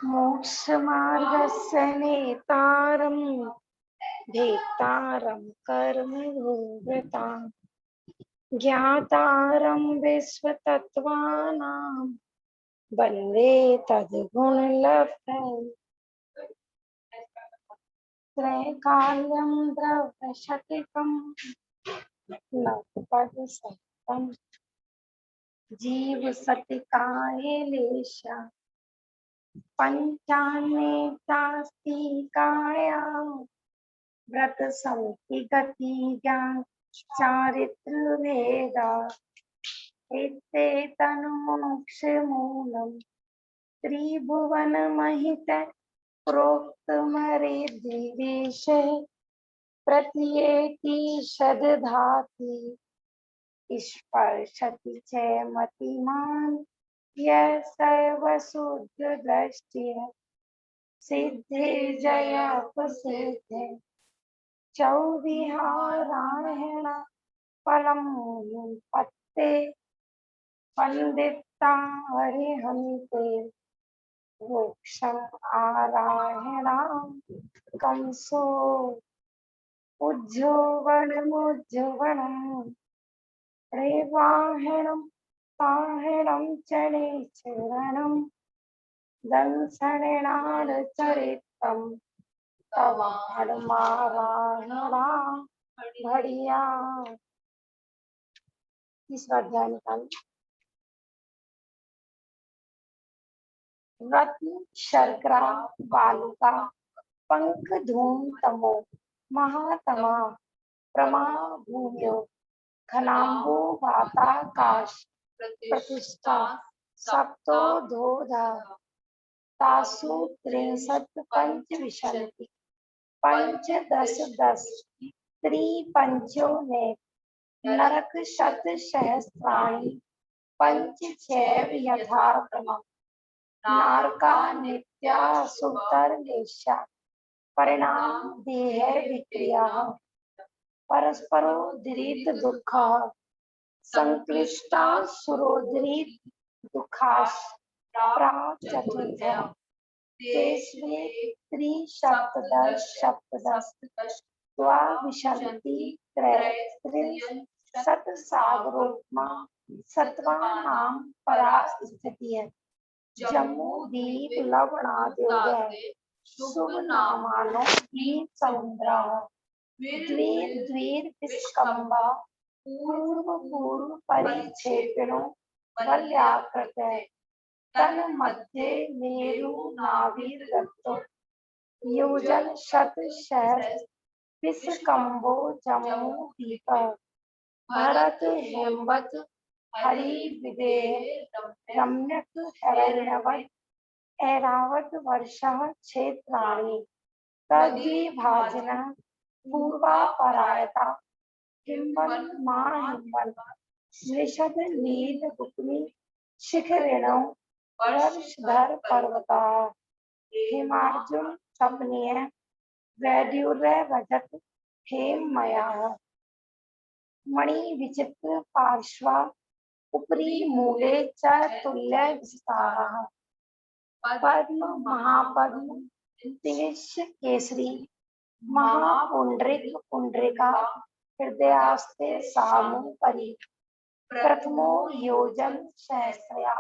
मोक्षमार्गस्य नेतारं भेत्तारं कर्मयोगितां ज्ञातारं विश्वतत्त्वानां वन्दे तद्गुणलब्धये त्रैकाल्यं द्रव्यशतिकं नवपदसहितं जीवशतिकाय लेशा पंचानेतास्तिकायां व्रत संति गति ज्ञान चारित्र भेदा एते तन्मोक्ष मूलम त्रिभुवन महित प्रोक्तमरेदिवेश प्रत्येति शदधाति स्पर्शति च मतिमान यह सर्वशुद्ध दृष्टिः सिद्धे जयापसिद्धे चौविहारायण फलम पत्ते पंडिता हरिहंते मोक्षम आरायणा कंसो उज्जोवनमुज्जवनम रेवाहणम ताहणम चणे चरणम दंसनेनाचरितम तवाड़मारायणा बढ़िया। तीसरा अध्याय निकाल। रत्न शर्करा बालुका पंख धूम तमो महातमा प्रमा भूम्यो खनाम्बो वाताकाश प्रतिष्ठा सप्तो धोधा तासु त्रिंशत् पंच विशन्ति पंचदश दश त्रिपंचो ने नरक शत सहस्राणि पंच छैव यथाक्रमम् नारका नित्या सुतरलेशा परिणाम देह विक्रिया परस्परोदरीत दुःखः संक्लिष्टा सुरोदरीत दुःखाश प्राचतुर्भ्या तेष्वे त्रिसप्तदश सप्तदश द्वाविंशति त्रयस्त्रिंशत् सागरोपमा सत्त्वानां परा स्थितिः जम्मू दीप लवणाद्योगः शुभ नामानो दीप समुद्रः द्वीर्द्वीर्विस्कम्बा पूर्व पूर्व परिक्षेपणो वल्याकृतः तन्मध्ये मेरु नाभिर्गतो योजन शत सहस्र विस्कम्बो जम्मू दीपः भरत हेमवत हरि विदेह रम्यक हिरण्यवत ऐरावत वर्षः क्षेत्राणि तद्विभाजनः पूर्वापरायता हिमवन् महाहिमवन् निषद नील गुप्नी शिखरिणो वर्षधर पर्वतः हिमार्जुन सपनीय वैड्यूर्य रजत हेममयः मणि विचित्र पार्श्वा उपरि मूले च तुल्य विस्तारः पद्म महापद्म तिविश्य केसरी महापुंड्रिक पुंड्रिका हृदयास्ते सामु परि प्रथमो योजन सहस्रया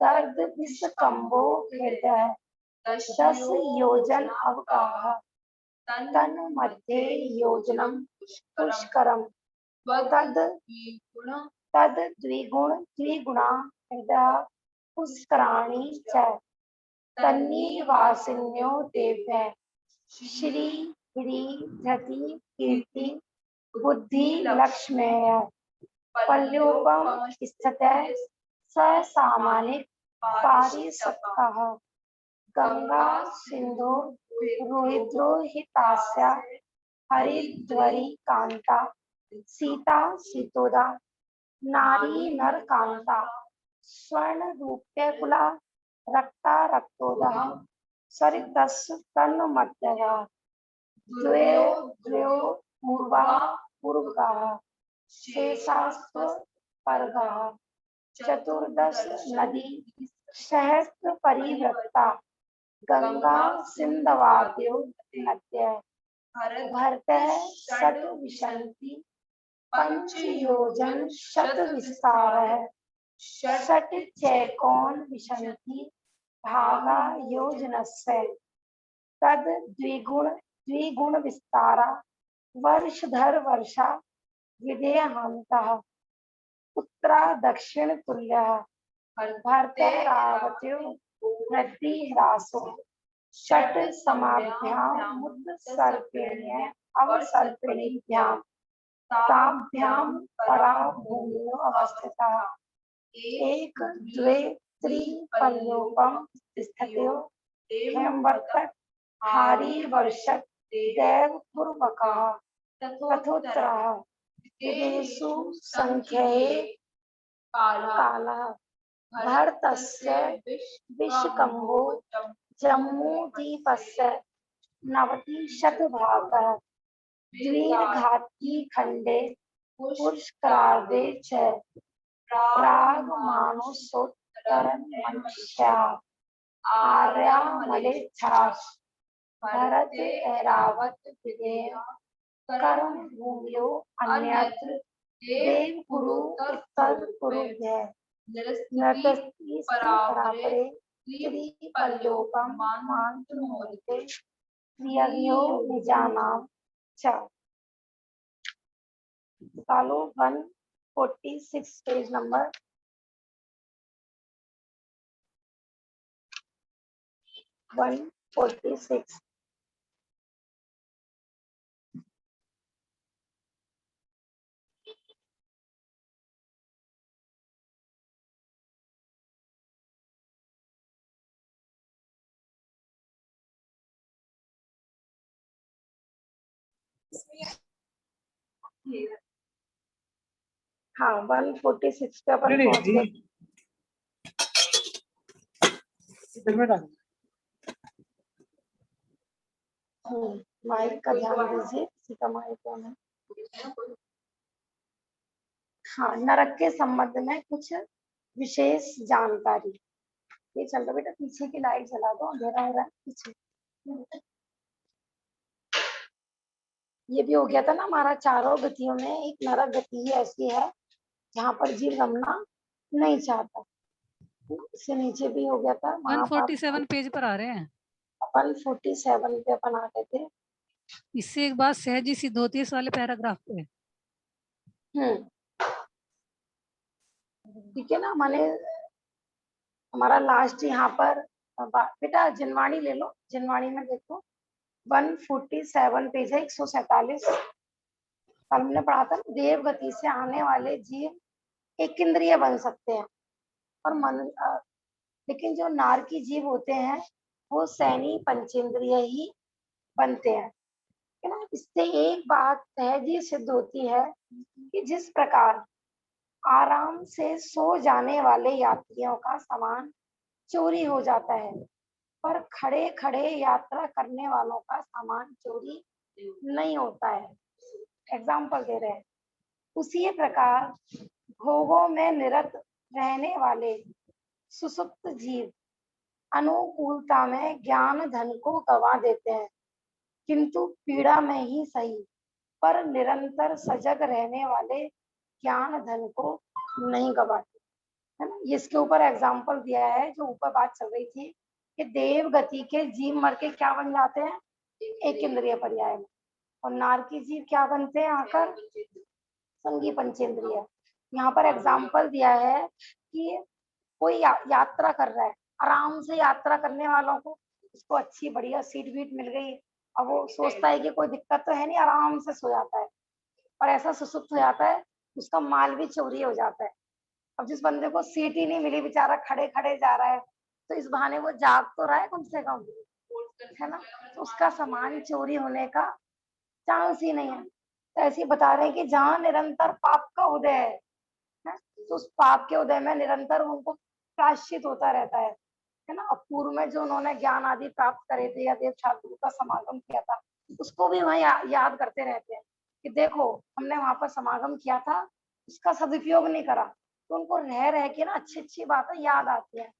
दर्द विस्कम्बो हृदय दश योजन अवगाह तन मध्ये योजनम पुष्करम तद द्विगुण द्विगुणा हृदय पुष्कराणि च तन्निवासिन्यो देव्यः श्री ह्री धृति कीर्ति बुद्धि लक्ष्मेय पल्योपम स्थितः स सामानिक पारिसत्कः गंगा सिंधु रोहिद्रोहितास्या हरिद्वरी कांता सीता सीतोदा नारी नरकांता स्वर्ण रूप्यकुला रक्ता रक्तोदः सरितस् तन्मध्यः द्वयो द्वयो पूर्वा पूर्वगाः शेषास्त्व परगाः चतुर्दश नदी सहस्त्र परिवृत्ता गंगा सिंधवाद्यो नद्य भरतः षट् विशन्ति पंच योजन शत विस्तारः षट् चैकोन विशन्ति भागा योजनस्य तद द्विगुण विस्तारा वर्षधर वर्षा विदेहान्तः उत्तरा दक्षिण तुल्यः भर्तरावत्यो वृद्धि ह्रासो षट् समाभ्यां मुत्सर्पिण्य अवसर्पिणीभ्यां ताभ्यां परा भूमियो अवस्थितः एक द्वे त्रि पल्योपम स्थितो हेमवर्तक हारी वर्षक देव पूर्वकः तथोत्तरः तेषु संख्यये कालः भरतस्य विश्वकम्भो जम्बूद्वीपस्य 90% द्विघाती खंडे पुष्करार्धे च प्रागमानुसोत्तरं मनुष्या आर्यामलेच्छास भरत ऐरावत विदेह कर्म भूमियो अन्यत्र देव कुरु उत्तर कुरुभ्य नृतस्ति परापरे त्रिपल्योपम मान्तृमूर्ते प्रियज्ञो निजानाम च follow 146 page number 146 हाँ 146 पे अपन पहुंच गए। माइक का ध्यान दीजिए, किसी का माइक ऑन है। हाँ, नरक के संबंध में कुछ विशेष जानकारी। ये चल रहा बेटा, पीछे की लाइट जला दो, अंधेरा हो रहा है पीछे। ये भी हो गया था ना हमारा, चारों गतियों में एक नरक गति ऐसी है जहाँ पर जीव रमना नहीं चाहता। इससे नीचे भी हो गया था। 147 पेज पर आ रहे हैं। 147 पे अपन आ गए थे। इससे एक बात सहज ही सिद्ध होती है इस वाले पैराग्राफ पे। ठीक है ना, माने हमारा लास्ट यहाँ पर बेटा जिनवाणी ले लो, जिनवाणी में देखो 147 पेज है, 147। कल हमने पढ़ा था देव गति से आने वाले जीव एक इंद्रिय बन सकते हैं और लेकिन जो नारकी जीव होते हैं वो सैनी पंचेंद्रिय ही बनते हैं, है ना। इससे एक बात सहज ही सिद्ध होती है कि जिस प्रकार आराम से सो जाने वाले यात्रियों का सामान चोरी हो जाता है, पर खड़े खड़े यात्रा करने वालों का सामान चोरी नहीं होता है। एग्जाम्पल दे रहे हैं। उसी प्रकार भोगों में निरत रहने वाले सुसुप्त जीव अनुकूलता में ज्ञान धन को गवा देते हैं, किंतु पीड़ा में ही सही पर निरंतर सजग रहने वाले ज्ञान धन को नहीं गवाते, है ना। इसके ऊपर एग्जाम्पल दिया है, जो ऊपर बात चल रही थी कि देव गति के जीव मर के क्या बन जाते हैं, एक इंद्रिय पर्याय में, और नारकी जीव क्या बनते हैं आकर, संगी पंचेंद्रिय। यहाँ पर एग्जाम्पल दिया है कि कोई यात्रा कर रहा है, आराम से यात्रा करने वालों को उसको अच्छी बढ़िया सीट वीट मिल गई, अब वो सोचता है कि कोई दिक्कत तो है नहीं, आराम से सो जाता है, और ऐसा सुसुप्त हो जाता है उसका माल भी चोरी हो जाता है। अब जिस बंदे को सीट ही नहीं मिली, बेचारा खड़े खड़े जा रहा है, तो इस बहाने वो जाग तो रहा है कम से कम, है ना। तो उसका सामान चोरी होने का चांस ही नहीं है। तो ऐसे बता रहे हैं कि जहाँ निरंतर पाप का उदय है, तो उस पाप के उदय में निरंतर उनको प्रायश्चित होता रहता है ना। और पूर्व में जो उन्होंने ज्ञान आदि प्राप्त करे थे या देव छात्र का समागम किया था, उसको भी वह याद करते रहते हैं कि देखो हमने वहां पर समागम किया था, उसका सदुपयोग नहीं करा। तो उनको रह रह के ना अच्छी अच्छी बातें याद आती है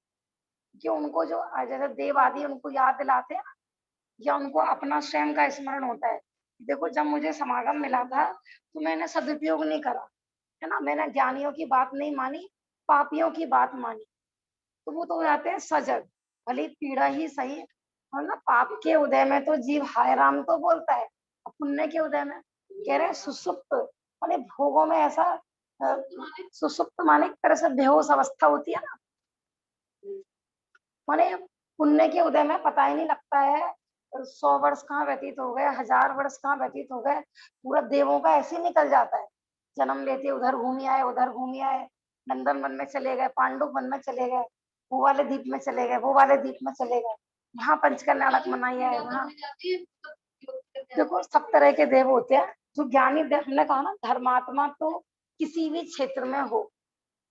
कि उनको जो जैसे देव आदि उनको याद दिलाते हैं या उनको अपना स्वयं का स्मरण होता है। देखो जब मुझे समागम मिला था तो मैंने सदुपयोग नहीं करा, है ना, मैंने ज्ञानियों की बात नहीं मानी, पापियों की बात मानी, तो वो तो हो जाते हैं सजग, भले पीड़ा ही सही। और ना पाप के उदय में तो जीव हाय राम तो बोलता है, और पुण्य के उदय में कह रहे हैं सुसुप्त, माने भोगों में ऐसा सुसुप्त माने एक तरह से बेहोश अवस्था होती है ना, माने पुण्य के उदय में पता ही नहीं लगता है 100 वर्ष कहाँ व्यतीत हो गए, 1000 वर्ष कहाँ व्यतीत हो गए, पूरा देवों का ऐसे ही निकल जाता है। जन्म लेते उधर घूमी आए, उधर घूमी आए, नंदन वन में चले गए, पांडु वन में चले गए, वो वाले द्वीप में चले गए, वो वाले द्वीप में चले गए, वहां पंचकल्याणक मनाई है, वहां देखो सब तरह के देव होते हैं। जो ज्ञानी देव, हमने कहा ना धर्मात्मा तो किसी भी क्षेत्र में हो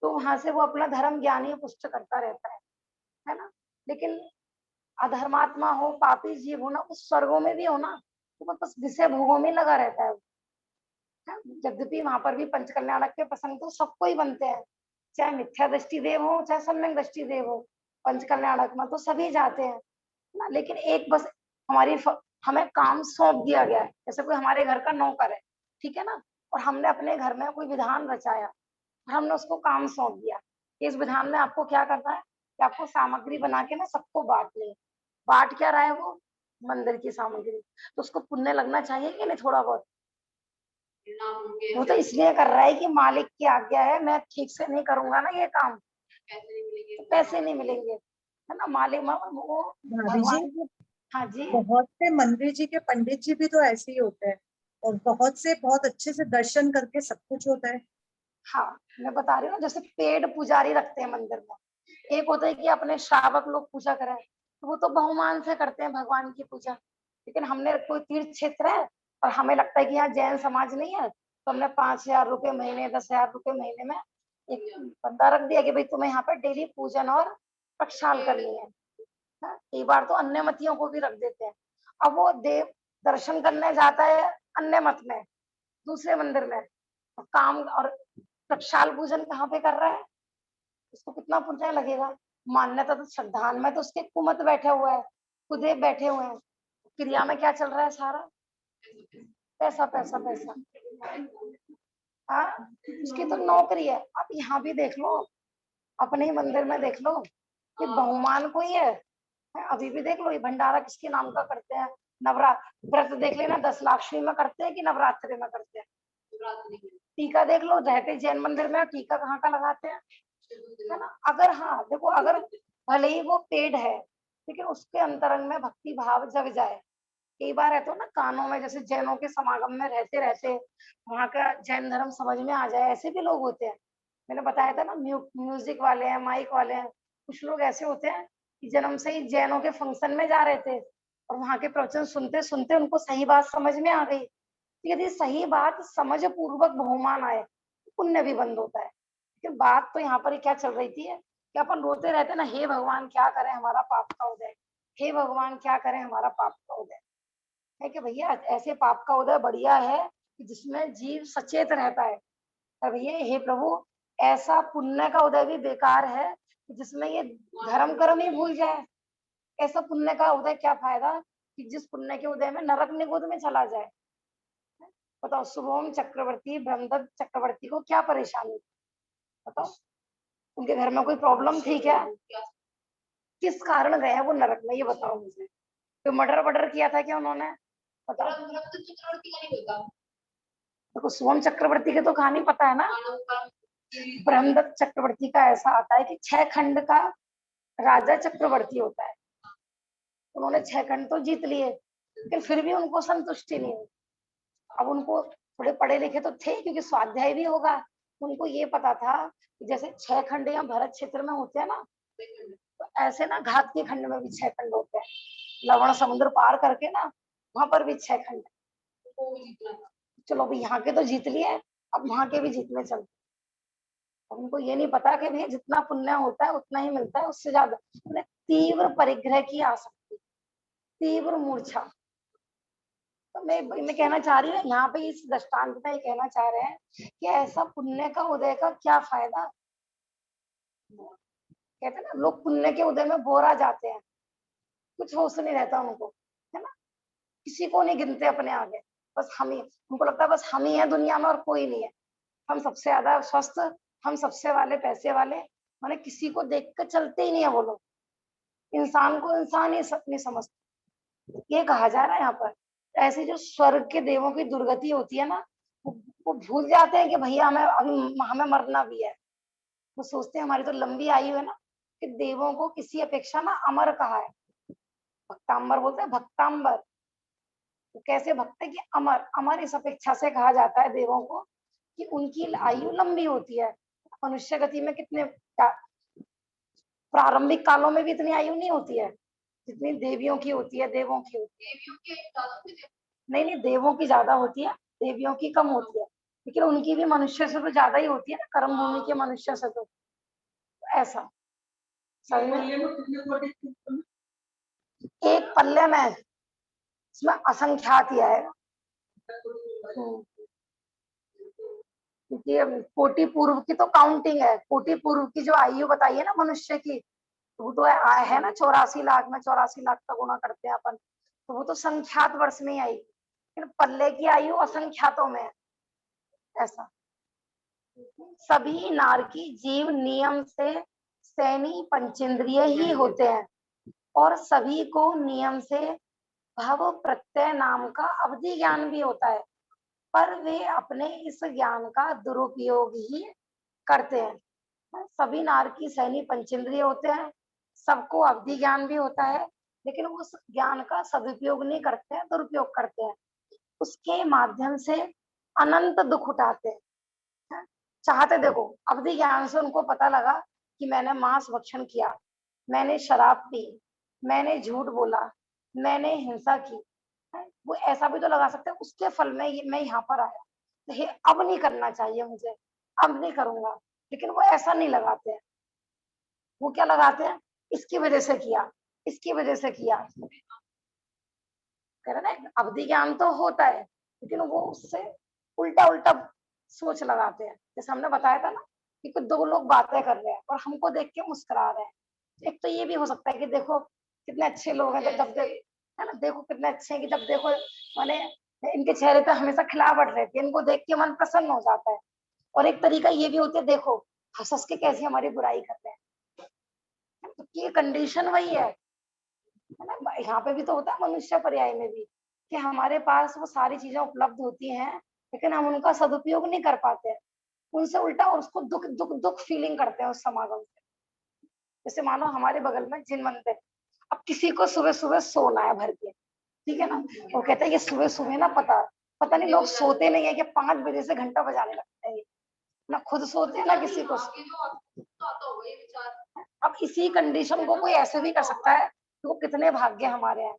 तो वहां से वो अपना धर्म ज्ञानी पुष्ट करता रहता है ना। लेकिन अधर्मात्मा हो, पापी जीव हो ना, उस स्वर्गों में भी हो ना, तो वो बस विषय भोगों में लगा रहता है। यद्यपि वहां पर भी पंचकल्याणक के प्रसंग तो सबको ही बनते हैं, चाहे मिथ्या दृष्टि देव हो चाहे सम्यक दृष्टि देव हो, पंचकल्याणक में तो सभी जाते हैं ना। लेकिन एक बस हमें काम सौंप दिया गया है, जैसे कोई हमारे घर का नौकर है, ठीक है ना, और हमने अपने घर में कोई विधान रचाया और हमने उसको काम सौंप दिया। इस विधान में आपको क्या करना है कि आपको सामग्री बना के ना सबको बांटनी है। बांट क्या रहा है वो, मंदिर की सामग्री, तो उसको पुण्य लगना चाहिए कि नहीं थोड़ा बहुत। वो तो इसलिए कर रहा है कि मालिक की आज्ञा है, मैं ठीक से नहीं करूंगा ना ये काम, तो पैसे नहीं मिलेंगे, है ना। मालिक वो भाभी जी, भगवान की। हाँ जी। बहुत से मंदिर जी के पंडित जी भी तो ऐसे ही होते हैं, और बहुत से बहुत अच्छे से दर्शन करके सब कुछ होता है। हाँ, मैं बता रही हूँ जैसे पेड़ पुजारी रखते हैं मंदिर में, एक होता है कि अपने श्रावक लोग पूजा करें, तो वो तो बहुमान से करते हैं भगवान की पूजा। लेकिन हमने कोई तीर्थ क्षेत्र है और हमें लगता है कि यहाँ जैन समाज नहीं है, तो हमने 5,000 रुपये महीने, 10,000 रुपये महीने में एक बंदा रख दिया कि भाई तुम्हें यहाँ पर डेली पूजन और प्रक्षाल करनी है। कई बार तो अन्य मतियों को भी रख देते हैं। अब वो देव दर्शन करने जाता है अन्य मत में, दूसरे मंदिर में, और काम और प्रक्षाल पूजन कहाँ पे कर रहा है, उसको कितना पुण्य लगेगा। मान्यता तो श्रद्धान में तो उसके कुमत बैठे हुआ है, खुदे बैठे हुए हैं, क्रिया में क्या चल रहा है सारा, पैसा पैसा पैसा। हाँ, उसकी तो नौकरी है। आप यहाँ भी देख लो, अपने ही मंदिर में देख लो, ये बहुमान कोई है। अभी भी देख लो, ये भंडारा किसके नाम का करते हैं, व्रत देख लेना 10 लाख में करते हैं कि नवरात्रि में करते हैं। टीका देख लो, रहते जैन मंदिर में, टीका कहाँ का लगाते हैं, है ना। अगर हाँ देखो, अगर भले ही वो पेड़ है लेकिन उसके अंतरंग में भक्ति भाव जग जाए। कई बार है तो ना कानों में, जैसे जैनों के समागम में रहते रहते वहां का जैन धर्म समझ में आ जाए, ऐसे भी लोग होते हैं। मैंने बताया था ना, म्यूजिक वाले हैं, माइक वाले हैं, कुछ लोग ऐसे होते हैं कि जन्म से ही जैनों के फंक्शन में जा रहे थे और वहां के प्रवचन सुनते सुनते उनको सही बात समझ में आ गई। तो यदि सही बात समझ पूर्वक बहुमान आए तो पुण्य भी बंद होता है। लेकिन बात तो यहाँ पर क्या चल रही थी कि अपन रोते रहते ना, हे भगवान क्या करें हमारा पाप का उदय, हे भगवान क्या करें हमारा पाप का उदय। है कि भैया ऐसे पाप का उदय बढ़िया है कि जिसमें जीव सचेत रहता है। और भैया हे प्रभु, ऐसा पुण्य का उदय भी बेकार है कि जिसमें ये धर्म कर्म ही भूल जाए। ऐसा पुण्य का उदय क्या फायदा कि जिस पुण्य के उदय में नरक निगुद में चला जाए। बताओ, शुभम चक्रवर्ती, ब्रह्मदत्त चक्रवर्ती को क्या परेशानी, बताओ उनके घर में कोई प्रॉब्लम थी क्या, किस कारण गए हैं वो नरक में, ये बताओ मुझे। तो मर्डर वर्डर किया था क्या उन्होंने, बताओ। देखो सोम चक्रवर्ती की तो कहानी पता है ना। ब्रह्मदत्त चक्रवर्ती का ऐसा आता है कि 6 खंड का राजा चक्रवर्ती होता है। उन्होंने 6 खंड तो जीत लिए लेकिन फिर भी उनको संतुष्टि नहीं हुई। अब उनको थोड़े पढ़े लिखे तो थे क्योंकि स्वाध्याय भी होगा, उनको ये पता था कि जैसे 6 खंड या भरत क्षेत्र में होते हैं ना, तो ऐसे ना घात के खंड में भी 6 खंड होते हैं। लवण समुद्र पार करके ना वहां पर भी 6 खंड। चलो भाई यहाँ के तो जीत लिए, अब वहां के भी जीतने चलते। उनको ये नहीं पता कि भैया जितना पुण्य होता है उतना ही मिलता है, उससे ज्यादा। तीव्र परिग्रह की आसक्ति, तीव्र मूर्छा। तो मैं कहना चाह रही हूँ यहाँ पे इस दृष्टांत में ये कहना चाह रहे हैं कि ऐसा पुण्य का उदय का क्या फायदा। कहते हैं ना, लोग पुण्य के उदय में बोरा जाते हैं, कुछ होश नहीं रहता उनको, है ना, किसी को नहीं गिनते अपने आगे, बस हम ही, उनको लगता है बस हम ही है दुनिया में और कोई नहीं है, हम सबसे ज्यादा स्वस्थ, हम सबसे वाले पैसे वाले, माने किसी को देख कर चलते ही नहीं है वो लोग, इंसान को इंसान ही नहीं समझते। ये कहा जा रहा है यहाँ पर, ऐसी जो स्वर्ग के देवों की दुर्गति होती है ना, वो भूल जाते हैं कि भैया हमें मरना भी है। वो सोचते हैं हमारी तो लंबी आयु है ना, कि देवों को किसी अपेक्षा ना अमर कहा है, भक्तांबर बोलते हैं, भक्तांबर, तो कैसे भक्त है कि अमर, अमर इस अपेक्षा से कहा जाता है देवों को कि उनकी आयु लंबी होती है। मनुष्य गति में कितने प्रारंभिक कालों में भी इतनी आयु नहीं होती है जितनी देवियों की होती है, देवों की होती है। नहीं नहीं, देवों की ज्यादा होती है, देवियों की कम होती है, लेकिन उनकी भी मनुष्य से तो ज्यादा ही होती है ना, कर्म भूमि के मनुष्य से तो ऐसा सही में। एक पल्ले में इसमें असंख्यात ही आएगा, क्योंकि कोटि पूर्व की तो काउंटिंग है, कोटि पूर्व की जो आयु बताई है ना मनुष्य की, वो तो है ना 84 लाख में, 84 लाख का गुणा करते हैं अपन, तो वो तो संख्यात वर्ष में ही आएगी, लेकिन पल्ले की आयु असंख्यातों में है ऐसा। सभी नारकी जीव नियम से सैनी पंचेंद्रिय ही होते हैं और सभी को नियम से भव प्रत्यय नाम का अवधि ज्ञान भी होता है, पर वे अपने इस ज्ञान का दुरुपयोग ही करते हैं। सभी नारकी सैनी पंचेंद्रिय होते हैं, सबको अवधि ज्ञान भी होता है, लेकिन उस ज्ञान का सदुपयोग नहीं करते हैं, दुरुपयोग करते हैं, उसके माध्यम से अनंत दुख उठाते हैं। चाहते देखो, अवधि ज्ञान से उनको पता लगा कि मैंने मांस भक्षण किया, मैंने शराब पी, मैंने झूठ बोला, मैंने हिंसा की, वो ऐसा भी तो लगा सकते हैं उसके फल में मैं यहाँ पर आया, तो ये अब नहीं करना चाहिए मुझे, अब नहीं करूंगा, लेकिन वो ऐसा नहीं लगाते हैं। वो क्या लगाते हैं, इसकी वजह से किया, इसकी वजह से किया, कह रहे ना अवधि ज्ञान तो होता है, लेकिन वो उससे उल्टा उल्टा सोच लगाते हैं। जैसे हमने बताया था ना कि कुछ दो लोग बातें कर रहे हैं और हमको देख के मुस्कुरा रहे हैं, एक तो ये भी हो सकता है कि देखो कितने अच्छे लोग हैं, जब है ना, देखो कितने अच्छे हैं कि जब देखो, माने इनके चेहरे पे हमेशा खिलावट रहती है, इनको देख के मन प्रसन्न हो जाता है। और एक तरीका ये भी होता है, देखो हंस हंस के कैसे हमारी बुराई करते हैं, तो ये कंडीशन वही है ना, यहाँ पे भी तो होता है मनुष्य पर्याय में भी, कि हमारे पास वो सारी चीजें उपलब्ध होती हैं, लेकिन हम उनका सदुपयोग नहीं कर पाते हैं, उनसे उल्टा और उसको दुख दुख दुख फीलिंग करते हैं उस समागम से। जैसे मानो हमारे बगल में जिन मंदिर, अब किसी को सुबह सुबह सोना है भर के, ठीक है ना, वो कहते हैं ये सुबह सुबह ना पता पता नहीं लोग सोते नहीं है कि 5 बजे से घंटा बजाने लगते हैं, ना खुद सोते हैं ना किसी को। अब इसी कंडीशन को कोई ऐसे भी कर सकता है, तो कितने भाग्य हमारे हैं,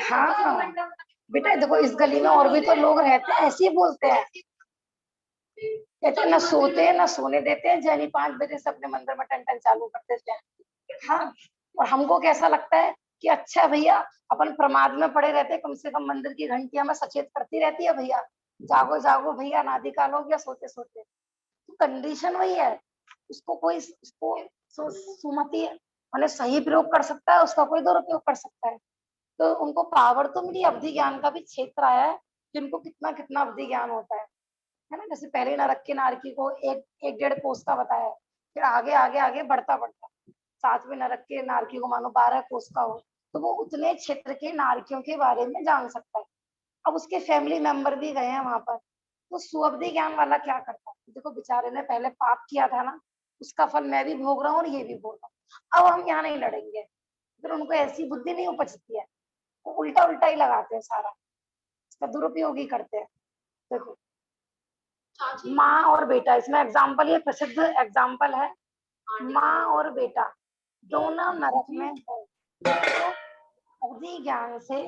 हाँ बेटा देखो, इस गली में और भी तो लोग रहते हैं ऐसे ही बोलते हैं, कहते हैं ना सोते हैं ना सोने देते हैं, जैनी 5 बजे से अपने मंदिर में टन टन चालू कर देते हैं। हाँ, और हमको कैसा लगता है कि अच्छा भैया अपन प्रमाद में पड़े रहते हैं, कम से कम मंदिर की घंटी हमें सचेत करती रहती है, भैया जागो जागो भैया, नादी काल हो गया सोते सोते। तो कंडीशन वही है, उसको कोई उसको सुमति मैंने सही प्रयोग कर सकता है, उसका कोई दुरुपयोग कर सकता है। तो उनको पावर तो मिली, अवधि ज्ञान का भी क्षेत्र आया है कि उनको कितना कितना अवधि ज्ञान होता है ना। जैसे पहले नरक की नारकी को एक एक डेढ़ कोस का बताया, फिर आगे आगे आगे बढ़ता बढ़ता 7वें नरक के नारकी को मानो 12 कोस का हो, तो वो उतने क्षेत्र के नारकियों के बारे में जान सकता है। अब उसके फैमिली मेंबर भी गए हैं वहां पर, तो सुअवधि ज्ञान वाला क्या करता है, देखो बेचारे ने पहले पाप किया था ना, उसका फल मैं भी भोग रहा हूँ और ये भी भोग रहा हूँ, अब हम यहाँ नहीं लड़ेंगे, फिर उनको ऐसी बुद्धि नहीं उपजती है, वो उल्टा उल्टा ही लगाते हैं सारा, इसका दुरुपयोग ही करते हैं। देखो माँ और बेटा, इसमें एग्जाम्पल, ये प्रसिद्ध एग्जाम्पल है, माँ और बेटा दोनों नरक में है, तो अवधि ज्ञान से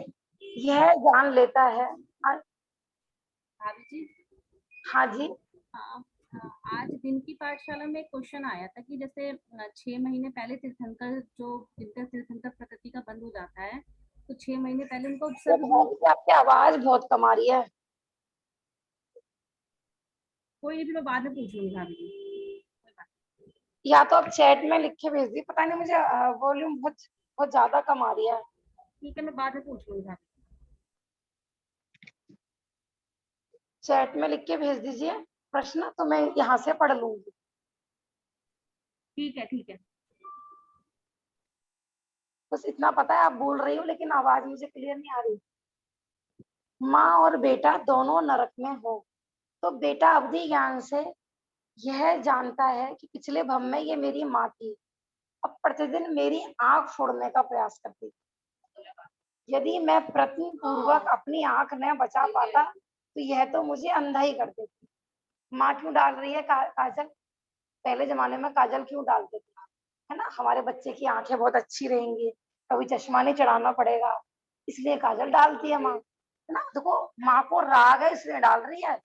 यह जान लेता है। भाभी जी, हाँ जी, हाँ, आज दिन की पाठशाला में क्वेश्चन आया था कि जैसे 6 महीने पहले तीर्थंकर जो जिनका तीर्थंकर प्रकृति का बंद हो जाता है, तो 6 महीने पहले उनको ये उपसर्ग आपकी आवाज बहुत कम आ रही है। कोई नहीं, फिर मैं बाद में पूछ लूंगी भाभी जी। या तो आप चैट में लिख के भेज दी, पता नहीं मुझे वॉल्यूम बहुत बहुत ज्यादा कम आ रही है। ठीक है, मैं बाद में पूछ लूंगी भाभी। चैट में लिख के भेज दीजिए प्रश्न, तो मैं यहाँ से पढ़ लूंगी। ठीक है, ठीक है। बस इतना पता है आप बोल रही हो, लेकिन आवाज मुझे क्लियर नहीं आ रही। माँ और बेटा दोनों नरक में हो, तो बेटा अवधि ज्ञान से यह जानता है कि पिछले भव में ये मेरी माँ थी, अब प्रतिदिन मेरी आंख फोड़ने का प्रयास करती थी। यदि मैं प्रयत्न पूर्वक अपनी आंख न बचा पाता तो यह तो मुझे अंधा ही कर देती। माँ क्यों डाल रही है काजल? पहले जमाने में काजल क्यों डालते थे, है ना, हमारे बच्चे की आंखें बहुत अच्छी रहेंगी, कभी चश्मा नहीं चढ़ाना पड़ेगा, इसलिए काजल डालती है माँ, है ना। देखो, माँ को राग है इसलिए डाल रही है,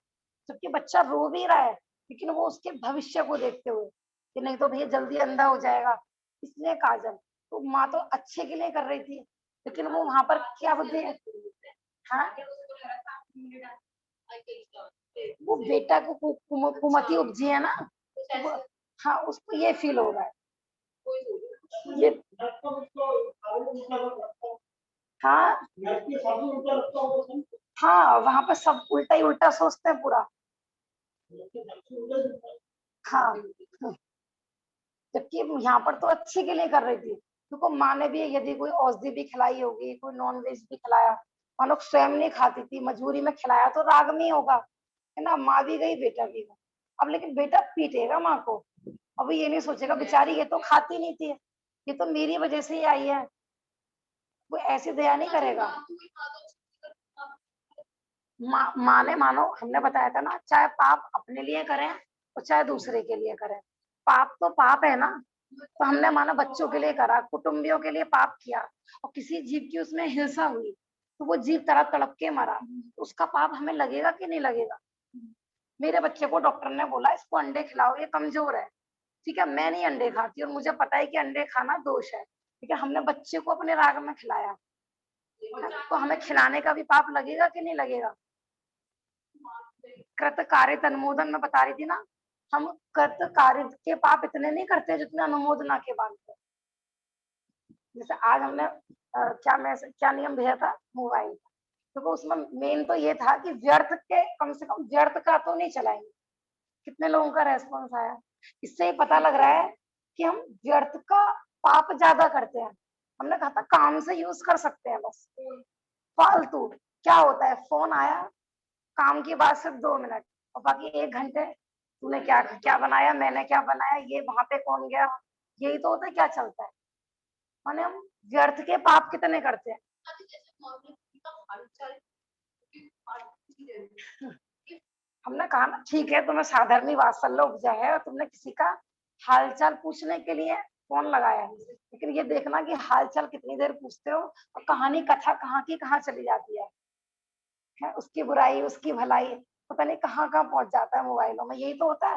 जबकि बच्चा रो भी रहा है, लेकिन वो उसके भविष्य को देखते हुए कि नहीं तो भैया जल्दी अंधा हो जाएगा, इसलिए काजल। तो माँ तो अच्छे के लिए कर रही थी, लेकिन वो वहां पर क्या बुद्धि है? हाँ, वो बेटा को कुमति उपजी है ना, तो हाँ, उसको ये फील हो रहा है ये। हाँ, हाँ, वहां पर सब उल्टा ही उल्टा सोचते हैं पूरा। हाँ, जबकि यहाँ पर तो अच्छे के लिए कर रही थी, क्योंकि माँ ने भी यदि कोई औषधि भी खिलाई होगी, कोई नॉन वेज भी खिलाया, मान लो स्वयं नहीं खाती थी, मजबूरी में खिलाया, तो राग में ही होगा, है ना। माँ भी गई, बेटा भी गया। अब लेकिन बेटा पीटेगा माँ को, अब ये नहीं सोचेगा बेचारी ये तो खाती नहीं थी, ये तो मेरी वजह से ही आई है, वो ऐसी दया नहीं करेगा। माँ ने, मानो हमने बताया था ना, चाहे पाप अपने लिए करें और चाहे दूसरे के लिए करें, पाप तो पाप है ना। तो हमने माना बच्चों के लिए करा, कुटुंबियों के लिए पाप किया, और किसी जीव की उसमें हिंसा हुई, तो वो जीव तरह तड़प के मरा, तो उसका पाप हमें लगेगा कि नहीं लगेगा? मेरे बच्चे को डॉक्टर ने बोला इसको अंडे खिलाओ, ये कमजोर है, ठीक है, मैं नहीं अंडे खाती और मुझे पता है कि अंडे खाना दोष है, ठीक है, हमने बच्चे को अपने राग में खिलाया, तो हमें खिलाने का भी पाप लगेगा कि नहीं लगेगा? कृत कार्य अनुमोदन में बता रही थी ना, हम कृत कार्य के पाप इतने नहीं करते जितने अनुमोदना के बांधते। जैसे आज हमने क्या नियम भेजा था, मोबाइल का, तो उसमें मेन तो ये था कि व्यर्थ के, कम से कम व्यर्थ का तो नहीं चलाएंगे। कितने लोगों का रेस्पॉन्स आया? इससे ही पता लग रहा है कि हम व्यर्थ का पाप ज्यादा करते हैं। हमने कहा था काम से यूज कर सकते हैं, बस फालतू क्या होता है, फोन आया, काम की बात सिर्फ 2 मिनट, और बाकी 1 घंटे तूने क्या क्या बनाया, मैंने क्या बनाया, ये वहां पे कौन गया, यही तो होता है, क्या चलता है। माने हम व्यर्थ के पाप कितने करते हैं। हमने कहा ना ठीक है, तुम्हें साधारणी वात्सल्य उपजा है और तुमने किसी का हालचाल पूछने के लिए फोन लगाया है, लेकिन ये देखना कि हालचाल कितनी देर पूछते हो और कहानी कथा कहाँ की कहाँ चली जाती है, उसकी बुराई उसकी भलाई पता नहीं कहाँ कहाँ पहुंच जाता है मोबाइलों में। यही तो होता है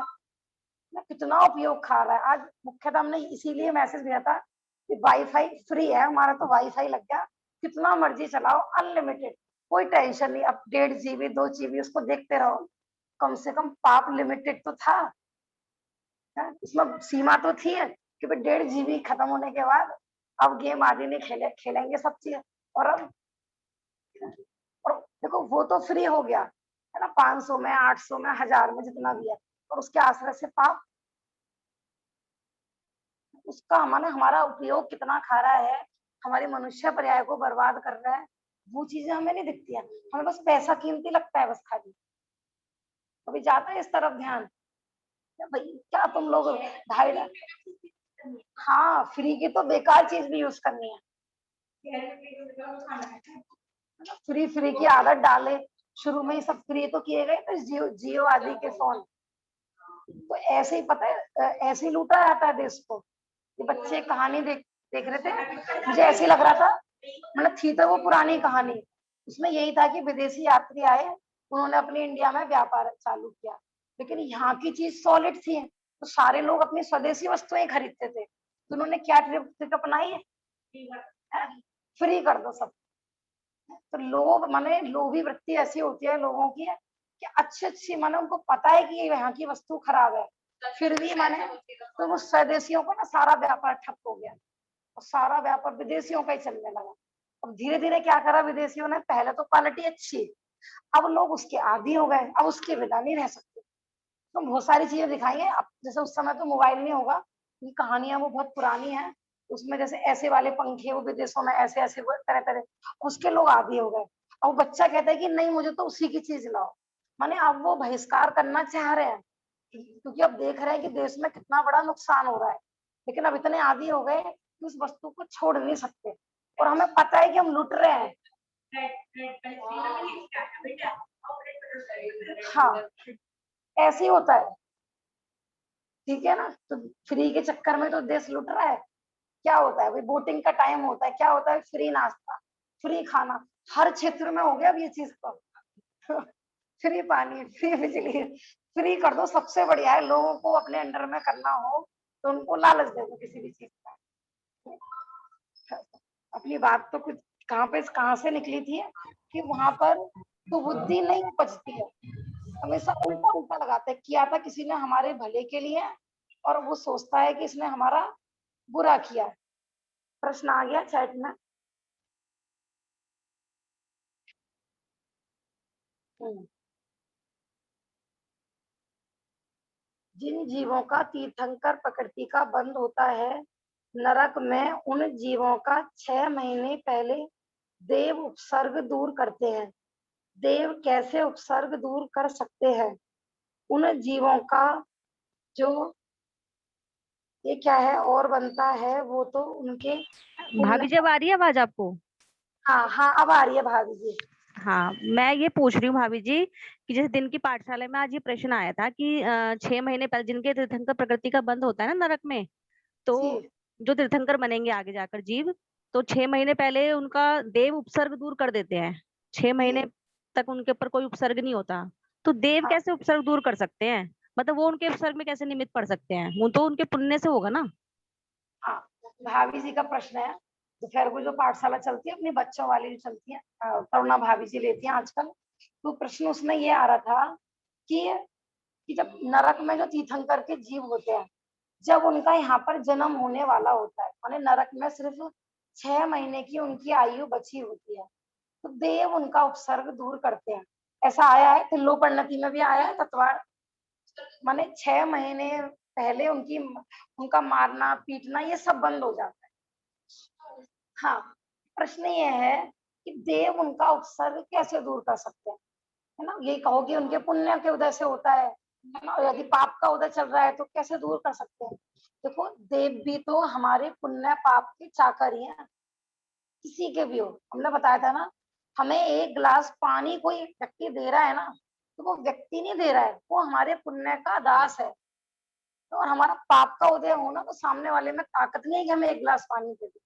ना, कितना उपयोग खा रहा है। आज मुख्यतः हमने इसीलिए मैसेज दिया था कि वाईफाई फ्री है, हमारा तो वाईफाई लग गया, कितना मर्जी चलाओ, अनलिमिटेड, कोई टेंशन नहीं, अब 1.5 GB 2 GB उसको देखते रहो। कम से कम पाप लिमिटेड तो था, उसमें सीमा तो थी है कि भाई 1.5 GB खत्म होने के बाद अब गेम आदि नहीं खेलेंगे सब चीज। और अब और देखो वो तो फ्री हो गया, है ना, 500 में 800 में 1000 में जितना भी है, और उसके आश्रय से पाप, उसका माने हमारा उपयोग कितना खा रहा है, हमारी मनुष्य पर्याय को बर्बाद कर रहा है, वो चीजें हमें नहीं दिखती है। हमें बस पैसा कीमती लगता है, बस खाली कभी जाता है इस तरफ ध्यान, भाई क्या तुम लोग 2.5 लाख, हाँ फ्री की तो बेकार चीज भी यूज करनी है, फ्री फ्री की आदत डाले, शुरू में ही सब फ्री तो किए गए तो जियो जियो आदि के फोन, तो ऐसे ही पता है ऐसे ही लूटा जाता है देश को। ये बच्चे कहानी देख देख रहे थे, मुझे ऐसे ही लग रहा था, मतलब थी तो वो पुरानी कहानी, उसमें यही था कि विदेशी यात्री आए, उन्होंने अपने इंडिया में व्यापार चालू किया, लेकिन यहाँ की चीज सॉलिड थी, तो सारे लोग अपनी स्वदेशी वस्तुएं खरीदते थे, तो उन्होंने क्या ट्रिक अपनाई है, फ्री कर दो सब। तो लोभ माने लोभी वृत्ति ऐसी होती है लोगों की है कि अच्छी माने उनको पता है कि ये यहाँ की वस्तु खराब है, फिर भी माने तो वो स्वदेशियों को ना सारा व्यापार ठप हो गया और सारा व्यापार विदेशियों का ही चलने लगा। अब धीरे धीरे क्या करा विदेशियों ने, पहले तो क्वालिटी अच्छी, अब लोग उसके आदी हो गए, अब उसके बिना नहीं रह सकते। तो बहुत सारी चीजें दिखाएंगे। अब जैसे उस समय तो मोबाइल नहीं होगा, ये कहानियां वो बहुत पुरानी है, उसमें जैसे ऐसे वाले पंखे वो विदेशों में ऐसे ऐसे तरह तरह, उसके लोग आदी हो गए। अब बच्चा कहता है कि नहीं मुझे तो उसी की चीज लाओ, माने अब वो बहिष्कार करना चाह रहे हैं, क्योंकि अब देख रहे हैं कि देश में कितना बड़ा नुकसान हो रहा है, लेकिन अब इतने आदी हो गए कि उस वस्तु को छोड़ नहीं सकते, और हमें पता है कि हम लुट रहे हैं। हाँ, ऐसे ही होता है, ठीक है ना। तो फ्री के चक्कर में तो देश लुट रहा है। क्या होता है भाई, वोटिंग का टाइम होता है, क्या होता है, फ्री नाश्ता, फ्री खाना, हर क्षेत्र में हो गया अब ये चीज तो फ्री पानी, फ्री बिजली, फ्री कर दो, सबसे बढ़िया है। लोगों को अपने अंडर में करना हो तो उनको लालच दे दो किसी भी चीज का। अपनी बात तो कुछ कहाँ से निकली थी कि वहां पर तो बुद्धि नहीं उपजती है, हमेशा उल्टा उल्टा लगाते हैं। किया था किसी ने हमारे भले के लिए और वो सोचता है कि इसने हमारा बुरा किया। प्रश्न आ गया चैट में। जिन जीवों का तीर्थंकर प्रकृति का बंद होता है नरक में, उन जीवों का 6 महीने पहले देव उपसर्ग दूर करते हैं। देव कैसे उपसर्ग दूर कर सकते हैं? उन जीवों का जो ये क्या है और बनता है वो तो उनके भाभी जी अब आ रही है आवाज आपको? हाँ हाँ, अब आ रही है भाभी जी। हाँ, मैं ये पूछ रही हूँ भाभी जी कि जैसे दिन की पाठशाला में आज ये प्रश्न आया था कि 6 महीने पहले जिनके तीर्थंकर प्रकृति का बंद होता है ना नरक में, तो जी जो तीर्थंकर बनेंगे आगे जाकर जीव, तो 6 महीने पहले उनका देव उपसर्ग दूर कर देते हैं। 6 महीने जी तक उनके ऊपर कोई उपसर्ग नहीं होता, तो देव हाँ कैसे उपसर्ग दूर कर सकते हैं? मतलब वो उनके उपसर्ग में कैसे निमित्त पड़ सकते हैं? वो तो उनके पुण्य से होगा ना। हाँ, भाभी जी का प्रश्न है। दोपहर को जो पाठशाला चलती है अपनी बच्चों वाली जो चलती है, करुणा भाभी जी लेती हैं आजकल, तो प्रश्न उसमें ये आ रहा था कि जब नरक में जो तीर्थंकर के जीव होते हैं, जब उनका यहाँ पर जन्म होने वाला होता है, माने नरक में सिर्फ 6 महीने की उनकी आयु बची होती है, तो देव उनका उपसर्ग दूर करते हैं। ऐसा आया है तिल्लोपन्नति में भी आया है तत्वार, माने 6 महीने पहले उनका मारना पीटना ये सब बंद हो जाता है। हाँ, प्रश्न ये है कि देव उनका उपसर्ग कैसे दूर कर सकते हैं, है ना। ये कहो कि उनके पुण्य के उदय से होता है ना। यदि पाप का उदय चल रहा है तो कैसे दूर कर सकते हैं? देखो, देव भी तो हमारे पुण्य पाप के चाकर ही हैं, किसी के भी हो। हमने बताया था ना, हमें एक गिलास पानी कोई व्यक्ति दे रहा है ना, तो वो व्यक्ति नहीं दे रहा है, वो हमारे पुण्य का दास है। तो और हमारा पाप का उदय होना तो सामने वाले में ताकत नहीं है कि हमें एक गिलास पानी दे दे।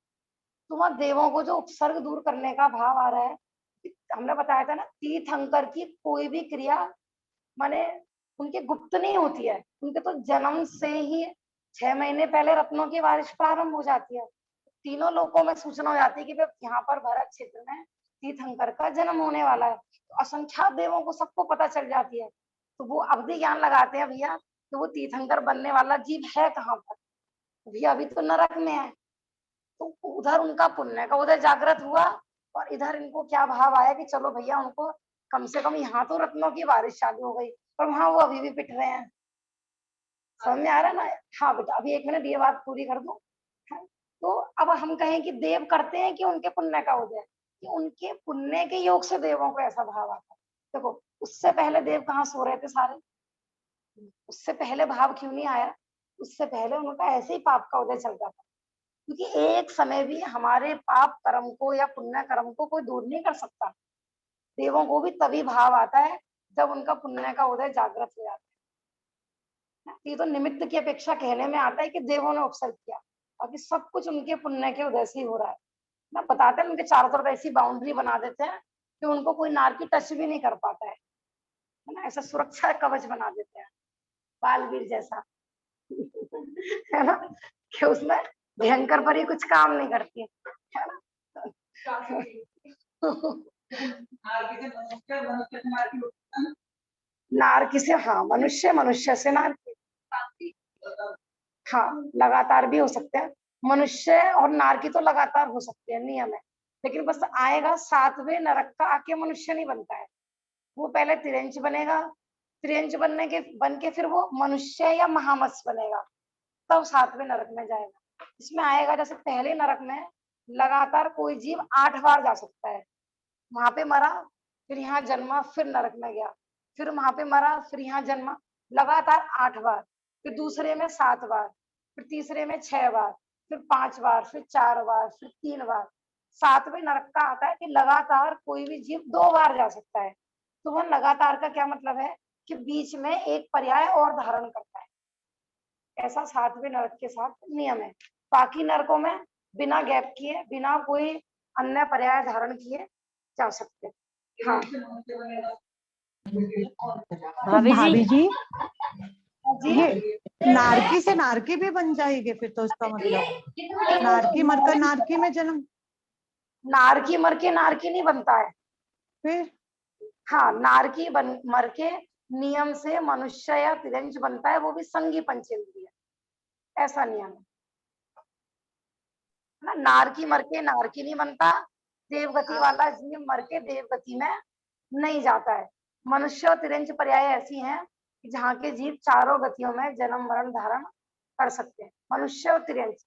तो वहां देवों को जो उपसर्ग दूर करने का भाव आ रहा है, हमने बताया था ना, तीर्थंकर की कोई भी क्रिया माने उनके गुप्त नहीं होती है, उनके तो जन्म से ही 6 महीने पहले रत्नों की बारिश प्रारंभ हो जाती है। तीनों लोगों में सूचना हो जाती है कि भाई यहाँ पर भरत क्षेत्र में तीर्थंकर का जन्म होने वाला है, तो असंख्यात देवों को सबको पता चल जाती है। तो वो अवधि ज्ञान लगाते हैं भैया, तो वो तीर्थंकर बनने वाला जीव है कहाँ पर, भैया अभी तो नरक में है। तो उधर उनका पुण्य का उदय जागृत हुआ, और इधर इनको क्या भाव आया कि चलो भैया उनको कम से कम यहाँ तो रत्नों की बारिश चालू हो गई, पर वहां वो अभी भी पिट रहे हैं। समझ में आ रहा है ना। हाँ बेटा, अभी 1 मिनट ये बात पूरी कर दो। हाँ, तो अब हम कहें कि देव करते हैं कि उनके पुण्य का उदय, कि उनके पुण्य के योग से देवों को ऐसा भाव आता है। देखो, उससे पहले देव कहाँ सो रहे थे सारे, उससे पहले भाव क्यों नहीं आया? उससे पहले उनका ऐसे ही पाप का उदय चल रहा था, क्योंकि एक समय भी हमारे पाप कर्म को या पुण्य कर्म को कोई दूर नहीं कर सकता। देवों को भी तभी भाव आता है जब उनका पुण्य का उदय जागृत हो जाता है। ये तो निमित्त की अपेक्षा कहने में आता है कि देवों ने उपसर्ग किया, बाकी सब कुछ उनके पुण्य के उदय से ही हो रहा है ना। बताते हैं उनके चारों तरफ ऐसी बाउंड्री बना देते हैं कि उनको कोई नार की टच भी नहीं कर पाता है ना। ऐसा सुरक्षा कवच बना देते हैं, बालवीर जैसा है ना, कि उसमें भयंकर परी कुछ काम नहीं करती है ना। नारकी से हाँ मनुष्य, मनुष्य से नारकी, हाँ लगातार भी हो सकते हैं। मनुष्य और नारकी तो लगातार हो सकते हैं, नियम है। लेकिन बस आएगा 7वें नरक का आके मनुष्य नहीं बनता है। वो पहले तिर्यंच बनेगा, तिर्यंच बन के फिर वो मनुष्य या महामत्स्य बनेगा, तब 7वें नरक में जाएगा। इसमें आएगा जैसे पहले नरक में लगातार कोई जीव 8 बार जा सकता है। वहां पे मरा, फिर यहाँ जन्मा, फिर नरक में गया, फिर वहां पे मरा, फिर यहाँ जन्मा, लगातार 8 बार। फिर दूसरे में 7 बार, फिर तीसरे में 6 बार, फिर 5 बार, फिर 4 बार, फिर 3 बार। 7वें नरक का आता है कि लगातार कोई भी जीव 2 बार जा सकता है। तो वह लगातार का क्या मतलब है कि बीच में एक पर्याय और धारण करता है। ऐसा 7वें नरक के साथ नियम है। बाकी नरकों में बिना गैप किए, बिना कोई अन्य पर्याय धारण किए जा सकते हैं। हाँ तो भाभी जी जी, ये नारकी से नारकी भी बन जाएगी फिर तो, इसका मतलब नारकी मरकर नारकी में जन्म, नारकी मर के नारकी नहीं बनता है। फिर हाँ नारकी मर के नियम से मनुष्य या तिरंज बनता है, वो भी संगी पंचेंद्रिय, ऐसा नियम है ना। नारकी मर के नारकी नहीं बनता, देवगति वाला जीव मर के देवगति में नहीं जाता है। मनुष्य और तिरंज पर्याय ऐसी हैं कि जहाँ के जीव चारों गतियों में जन्म मरण धारण कर सकते हैं। मनुष्य और तिरंज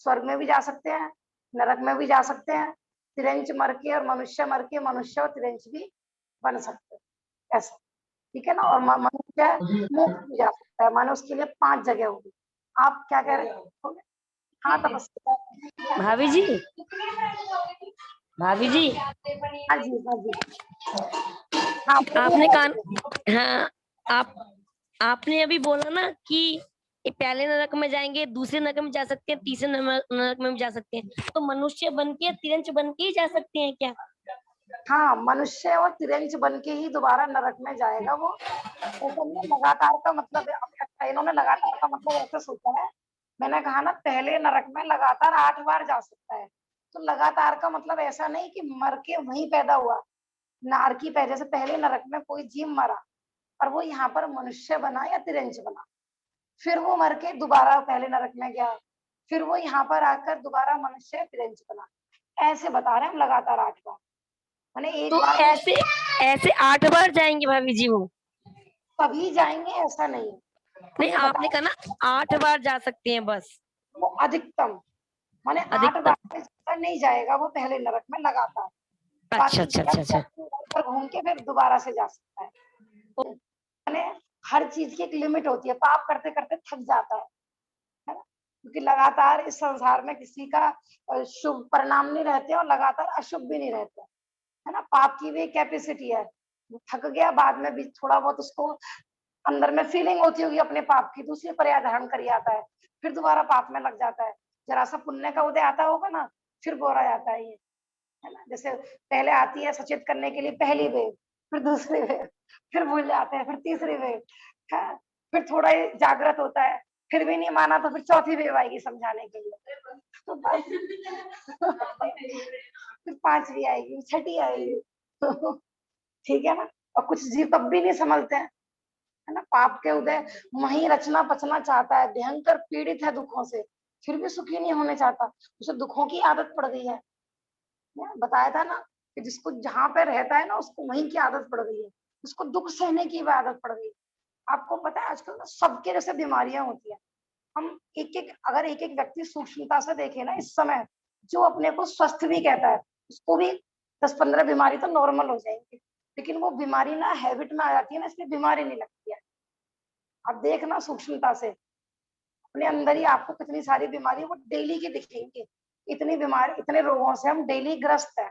स्वर्ग में भी जा सकते हैं, नरक में भी जा सकते हैं। तिरंज मर के और मनुष्य मर के मनुष्य और तिरंज भी बन सकते हैं, ऐसा ठीक है ना। और मनुष्य मोक्ष भी जा सकता है, मानो उसके लिए 5 जगह होगी। आप क्या कह रहे हो? हाँ तपस्या, भाभी जी, भाभी जी, हाँ जी, हाँ जी, हाँ आपने बोलिए। कहा, हाँ, आपने अभी बोला ना कि ये पहले नरक में जाएंगे, दूसरे नरक में जा सकते हैं, तीसरे नरक में भी जा सकते हैं, तो मनुष्य बन के तिरंच बन के ही जा सकते हैं क्या? हाँ मनुष्य और तिरंज बन के ही दोबारा नरक में जाएगा वो। ऐसा नहीं है, लगातार का मतलब है, अच्छा इन्होंने लगातार का मतलब ऐसे सोचा है। मैंने कहा ना पहले नरक में लगातार 8 बार जा सकता है, तो लगातार का मतलब ऐसा नहीं कि मर के वहीं पैदा हुआ। नारकी पैदा से पहले नरक में कोई जीव मरा और वो यहाँ पर मनुष्य बना या तिरंज बना, फिर वो मर के दोबारा पहले नरक में गया, फिर वो यहाँ पर आकर दोबारा मनुष्य तिरंज बना। ऐसे बता रहे हैं हम, लगातार 8 बार, मैंने एक तो बार ऐसे ऐसे 8 बार जाएंगे भाभी जी वो? तभी जाएंगे ऐसा नहीं है। नहीं, हमने आपने बताया कहा ना 8 बार जा सकते हैं बस, वो अधिकतम, माने 8 अधिकतम। बार से ज्यादा नहीं जाएगा वो पहले नरक में लगातार। अच्छा बाकी अच्छा अच्छा अच्छा। पर घूम के फिर दोबारा से जा सकता है। तो माने हर चीज की एक लिमिट होती है, पाप करते करते थक जाता है ना। क्योंकि लगातार इस संसार में किसी का शुभ परिणाम नहीं रहते और लगातार अशुभ भी नहीं रहते, है ना। पाप की भी एक कैपेसिटी है, वो थक गया बाद में भी थोड़ा बहुत उसको अंदर में फीलिंग होती होगी अपने पाप की, दूसरी पर्याय धारण कर आता है, फिर दोबारा पाप में लग जाता है। जरा सा पुण्य का उदय आता होगा ना, फिर बोरा जाता है ये, है ना। जैसे पहले आती है सचेत करने के लिए पहली वेव, फिर दूसरी वेव, फिर भूल जाते हैं, फिर तीसरी वेव, हाँ, फिर थोड़ा ये जागृत होता है, फिर भी नहीं माना तो फिर चौथी वेव आएगी समझाने के लिए, तो बस फिर 5वीं आएगी, 6ठी आएगी, तो ठीक है ना। और कुछ जीव तब भी नहीं संभलते हैं, है ना। पाप के उदय वहीं रचना पचना चाहता है, भयंकर पीड़ित है दुखों से, फिर भी सुखी नहीं होने चाहता, उसे दुखों की आदत पड़ गई है। बताया था ना कि जिसको जहां पे रहता है ना उसको वहीं की आदत पड़ गई है, उसको दुख सहने की भी आदत पड़ गई। आपको पता है आजकल ना सबके जैसे बीमारियां होती है। हम अगर एक एक व्यक्ति सूक्ष्मता से देखे ना इस समय, जो अपने को स्वस्थ भी कहता है, उसको भी 10-15 बीमारी तो नॉर्मल हो जाएंगी, लेकिन वो बीमारी ना हैबिट में आ जाती है ना, इसलिए बीमारी नहीं लगती है। आप देखना सूक्ष्मता से अपने अंदर ही आपको कितनी सारी बीमारी वो डेली की दिखेंगी। इतनी बीमारी, इतने रोगों से हम डेली ग्रस्त है,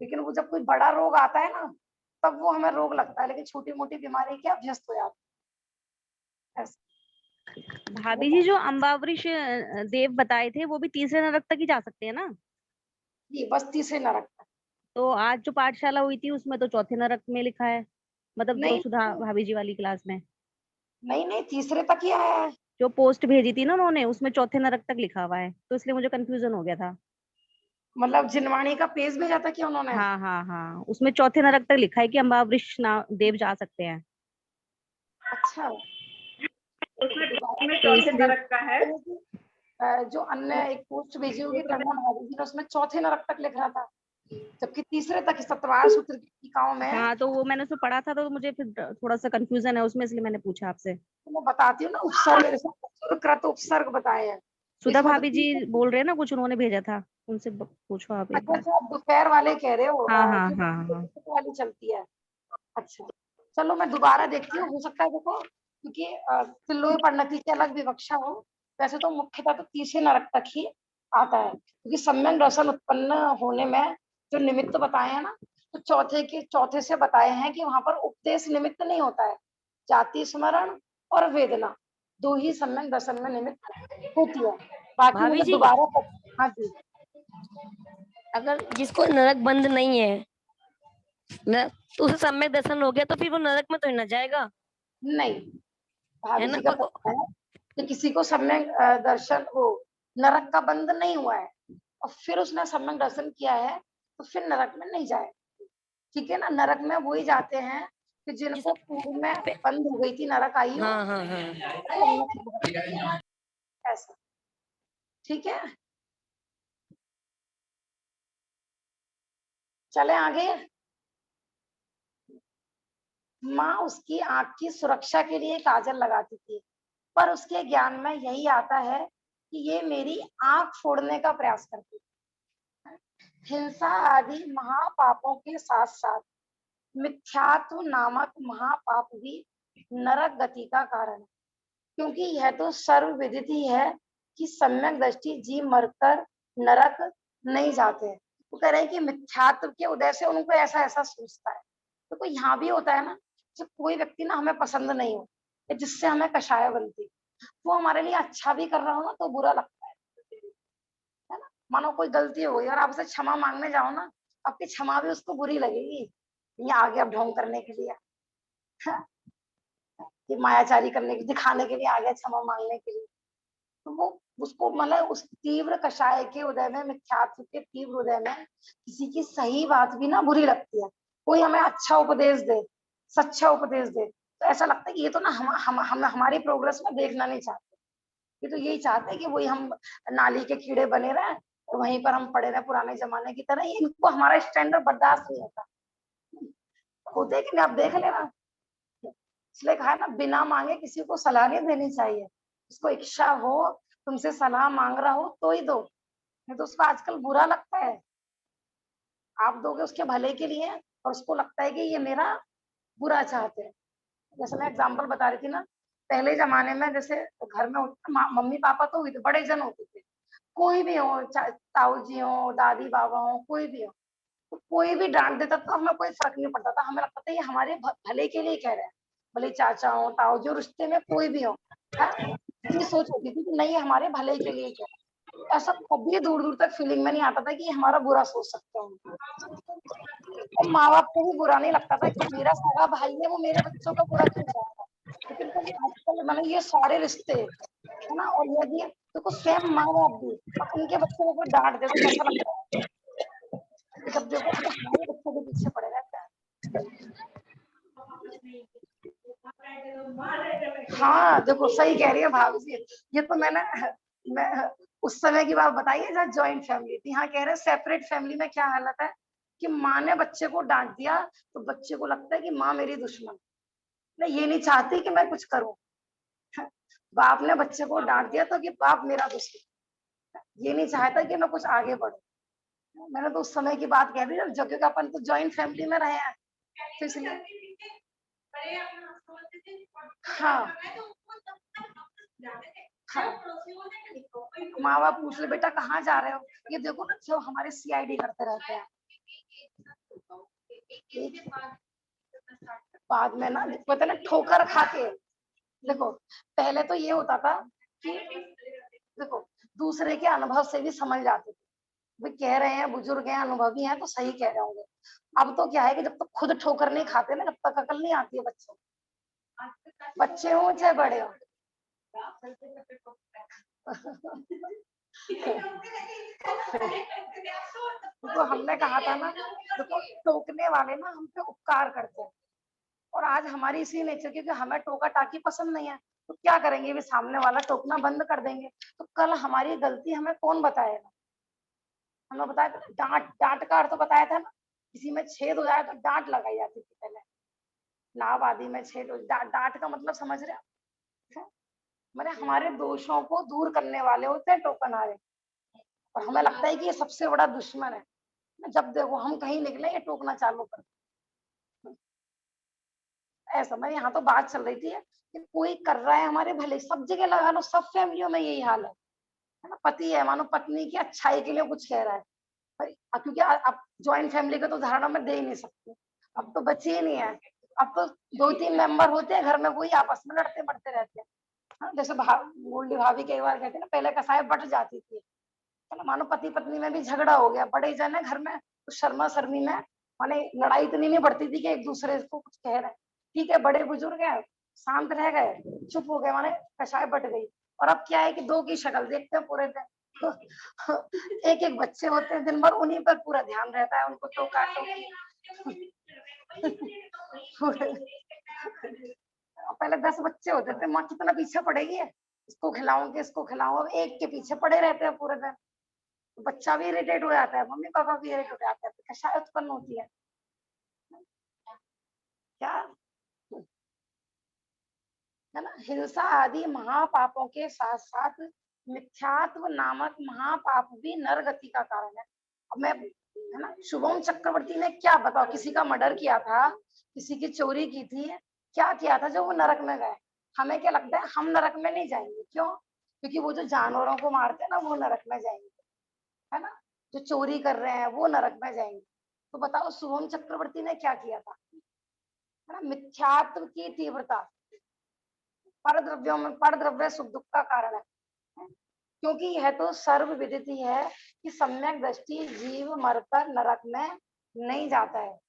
लेकिन वो जब कोई बड़ा रोग आता है ना, तब वो हमें रोग लगता है, लेकिन छोटी मोटी बीमारी क्या अभ्यस्त हो जाती है। भाभी जी जो अम्बावृष देव बताए थे वो भी तीसरे नरक तक ही जा सकते हैं ना? ये बस तीसरे नरक है। तो आज जो पाठशाला हुई थी उसमें तो चौथे नरक में लिखा है, मतलब जो नहीं सुधा भाभी जी वाली क्लास में नहीं नहीं, तीसरे तक ही आया है। जो पोस्ट भेजी थी ना उन्होंने, उसमें चौथे नरक तक लिखा हुआ है, तो इसलिए मुझे कंफ्यूजन हो गया था। मतलब जिनवाणी का पेज भेजा था कि उन्होंने? हाँ हाँ हाँ, उसमें चौथे नरक तक लिखा है कि अम्बावृष देव जा सकते हैं। अच्छा, उसमें में तो चौथे इसलिए नरक का है। जो अन्य एक पोस्ट भेजी होगी टंडन भाभी जी ने, उसमें चौथे नरक तक लिख रहा था, जबकि तीसरे तक सतवार सूत्र की टीकाओं में हाँ, तो वो मैंने उसमें पढ़ा था, तो मुझे फिर थोड़ा सा कंफ्यूजन है उसमें, इसलिए मैंने पूछा आपसे। तो मैं बताती हूँ ना, उपसर्ग जैसे कृत उपसर्ग बताए हैं। सुधा इसमें तो भाभी जी बोल रहे हैं ना, कुछ उन्होंने भेजा था, उनसे पूछो आप एक अच्छा बार। अच्छा, आप दोपहर वाले कह रहे हो, हाँ हाँ जो हाँ हाँ। वाली चलती है। अच्छा, चलो मैं दोबारा देखती हूँ, हो सकता है देखो, क्योंकि तिल्लोय परिणति की अलग विवक्षा हो। वैसे तो मुख्यतः तो तीसरे नरक तक ही आता है, क्योंकि सम्यक रसन उत्पन्न होने में जो निमित्त बताए हैं ना, तो चौथे से बताए हैं कि वहां पर उपदेश निमित्त नहीं होता है, जाति स्मरण और वेदना, दो ही सम्यक दर्शन में निमित्त होती है। बाकी भाभी मैं जी, दोबारा हाँ जी, अगर जिसको नरक बंद नहीं है न, तो उसे सम्यक दर्शन हो गया तो फिर वो नरक में तो नहीं ना जाएगा, नहीं, है भाभी ना? जी का कहना है कि किसी को सम्यक दर्शन हो, नरक का बंद नहीं हुआ है और फिर उसने सम्यक दर्शन किया है, तो फिर नरक में नहीं जाए। ठीक है ना, नरक में वही जाते हैं कि जिस जिनको पूर्व में बंद हो गई थी नरक आयु, हाँ हाँ हाँ। ऐसा। ठीक है, चले आगे। माँ उसकी आंख की सुरक्षा के लिए काजल लगाती थी, पर उसके ज्ञान में यही आता है कि ये मेरी आंख फोड़ने का प्रयास करती है। हिंसा आदि महापापों के साथ साथ मिथ्यात्व नामक महापाप भी नरक गति का कारण है, क्योंकि यह तो सर्वविदित ही है कि सम्यक दृष्टि जीव मरकर नरक नहीं जाते हैं। वो कह रहे हैं कि मिथ्यात्व के उदय से उनको ऐसा ऐसा सोचता है। तो कोई यहाँ भी होता है ना, जब कोई व्यक्ति ना हमें पसंद नहीं हो या जिससे हमें कषाय बनती, वो हमारे लिए अच्छा भी कर रहा हो ना तो बुरा लगता है ना। मानो कोई गलती हो गई और आप उसे क्षमा मांगने जाओ ना, आपकी क्षमा भी उसको बुरी लगेगी, ये आगे अब ढोंग करने के लिए, ये मायाचारी करने के दिखाने के लिए आ गया क्षमा मांगने के लिए। तो वो उसको मतलब उस तीव्र कषाय के उदय में, मिथ्यात्व के तीव्र उदय में किसी की सही बात भी ना बुरी लगती है। कोई हमें अच्छा उपदेश दे, सच्चा उपदेश दे, तो ऐसा लगता है कि ये तो ना हम हमारी प्रोग्रेस में देखना नहीं चाहते। ये तो यही चाहते हैं कि वही हम नाली के कीड़े बने रहे और वहीं पर हम पड़े रहे पुराने जमाने की तरह। इनको हमारा स्टैंडर्ड बर्दाश्त नहीं होता। होते कि नहीं, आप देख लेना, इसलिए कहा है ना, बिना मांगे किसी को सलाह नहीं देनी चाहिए। उसको इच्छा हो, तुमसे सलाह मांग रहा हो तो ही दो, नहीं तो उसको आजकल बुरा लगता है। आप दोगे उसके भले के लिए और उसको लगता है कि ये मेरा बुरा चाहते हैं। जैसे मैं एग्जांपल बता रही थी ना, पहले जमाने में जैसे घर में मम्मी पापा तो हुए थे, बड़े जन होते थे, कोई भी हो, ताऊ जी हो, दादी बाबा हो, कोई भी हो, तो कोई भी डांट देता तो हमें कोई फर्क नहीं पड़ता था। हमें लगता था ये हमारे भले के लिए कह रहे हैं, भले चाचा हो, ताऊ जी, रिश्ते में कोई भी हो, हाँ, ये सोच होती थी कि नहीं, ये हमारे भले के लिए कह रहे हैं। ऐसा कभी दूर दूर तक फीलिंग में नहीं आता था कि ये हमारा बुरा सोच सकते हैं। और माँ बाप को भी बुरा नहीं लगता था कि मेरा सगा भाई है, वो मेरे बच्चों का बुरा क्यों चाहता है। लेकिन तो आजकल मैंने ये सारे रिश्ते है ना, और यदि देखो सेम माँ बाप भी और उनके बच्चे को कोई डांट दे तो कैसा लगता है, जब देखो तो हमारे बच्चों के पीछे पड़े रहते हैं। हाँ देखो, सही कह रही है भाभी जी, ये तो मैं उस समय की बात बताई है जब जॉइंट फैमिली थी। यहाँ कह रहे हैं सेपरेट फैमिली में क्या हालत है कि माँ ने बच्चे को डांट दिया तो बच्चे को लगता है कि माँ मेरी दुश्मन, मैं ये नहीं चाहती कि मैं कुछ करूं। बाप ने बच्चे को डांट दिया तो कि बाप मेरा दुश्मन, ये नहीं चाहता कि मैं कुछ आगे बढ़ूं। मैंने तो उस समय की बात कह दी जब, क्योंकि अपन तो जॉइंट फैमिली में रहे हैं, तो इसलिए हाँ हाँ, माँ बाप पूछ ले बेटा कहाँ जा रहे हो, ये देखो ना जो हमारे सीआईडी करते रहते हैं। बाद में ना पता ना ठोकर खा के, देखो पहले तो ये होता था कि देखो दूसरे के अनुभव से भी समझ जाते थे, वे कह रहे हैं बुजुर्ग हैं अनुभवी हैं तो सही कह रहे होंगे। अब तो क्या है कि जब तक खुद ठोकर नहीं खाते ना, जब तक अकल नहीं आती है बच्चों, बच्चे हो चाहे बड़े हो। तो हमने कहा था ना, देखो टोकने वाले ना हम पे उपकार करते हैं और आज हमारी इसी नेचर, क्योंकि हमें टोका टाकी पसंद नहीं है, तो क्या करेंगे, भी सामने वाला टोकना बंद कर देंगे। तो कल हमारी गलती हमें कौन बताएगा? हमें बताया था ना, डांट, डांट का अर्थ बताया था ना, किसी में छेद हो जाए तो डांट लगाई जाती थी पहले, नाव आदि में छेद हो, डांट का मतलब समझ रहे हो? मैंने हमारे दोषों को दूर करने वाले होते हैं टोकनहारे, और हमें लगता है कि ये सबसे बड़ा दुश्मन है। जब देखो हम कहीं निकले ये टोकना चालू कर, ऐसा। मैं यहाँ तो बात चल रही थी कि कोई कर रहा है हमारे भले, सब जगह लगा लो, सब फैमिलियों में यही हाल है ना। पति है, मानो पत्नी की अच्छाई के लिए कुछ कह रहा है, क्योंकि अब जॉइंट फैमिली का तो उदाहरण मैं दे ही नहीं सकती, अब तो बच्चे ही नहीं है, अब तो 2-3 मेंबर होते हैं घर में, वही आपस में लड़ते मरते रहते हैं। हाँ, जैसे गोल्डी भाभी कई बार कहते हैं ना, पहले कसाई बट जाती थी, है ना, मानो पति पत्नी में भी झगड़ा हो गया, बड़े जन है घर में, तो शर्मा शर्मी में माने लड़ाई इतनी नहीं बढ़ती थी कि एक दूसरे को कुछ कह रहे हैं, ठीक है, बड़े बुजुर्ग है, शांत रह गए, चुप हो गए, माने कसाई बट गई। और अब क्या है कि दो की शक्ल देखते हैं पूरे दिन, तो एक एक बच्चे होते हैं, दिन भर उन्हीं पर पूरा ध्यान रहता है, उनको टोका टोकी। पहले 10 बच्चे होते थे, माँ कितना पीछे पड़ेगी, इसको खिलाऊंगी इसको खिलाऊं, अब एक के पीछे पड़े रहते हैं पूरे दिन, तो बच्चा भी इरिटेट हो जाता है, मम्मी पापा भी इरिटेट हो जाते हैं, तो शायद उत्पन्न होती है क्या, है ना। हिंसा आदि महापापों के साथ साथ मिथ्यात्व नामक महापाप भी नरगति का कारण है। अब मैं, है ना, शुभम चक्रवर्ती ने क्या बताओ, किसी का मर्डर किया था, किसी की चोरी की थी, क्या किया था जो वो नरक में गए? हमें क्या लगता है हम नरक में नहीं जाएंगे, क्यों? क्योंकि वो जो जानवरों को मारते हैं ना, वो नरक में जाएंगे, है ना, जो चोरी कर रहे हैं वो नरक में जाएंगे। तो बताओ शुभम चक्रवर्ती ने क्या किया था, है ना, मिथ्यात्व की तीव्रता, परद्रव्यों में परद्रव्य सुख दुख का कारण है, क्योंकि यह तो सर्व विदित ही है कि सम्यक दृष्टि जीव मरकर नरक में नहीं जाता है,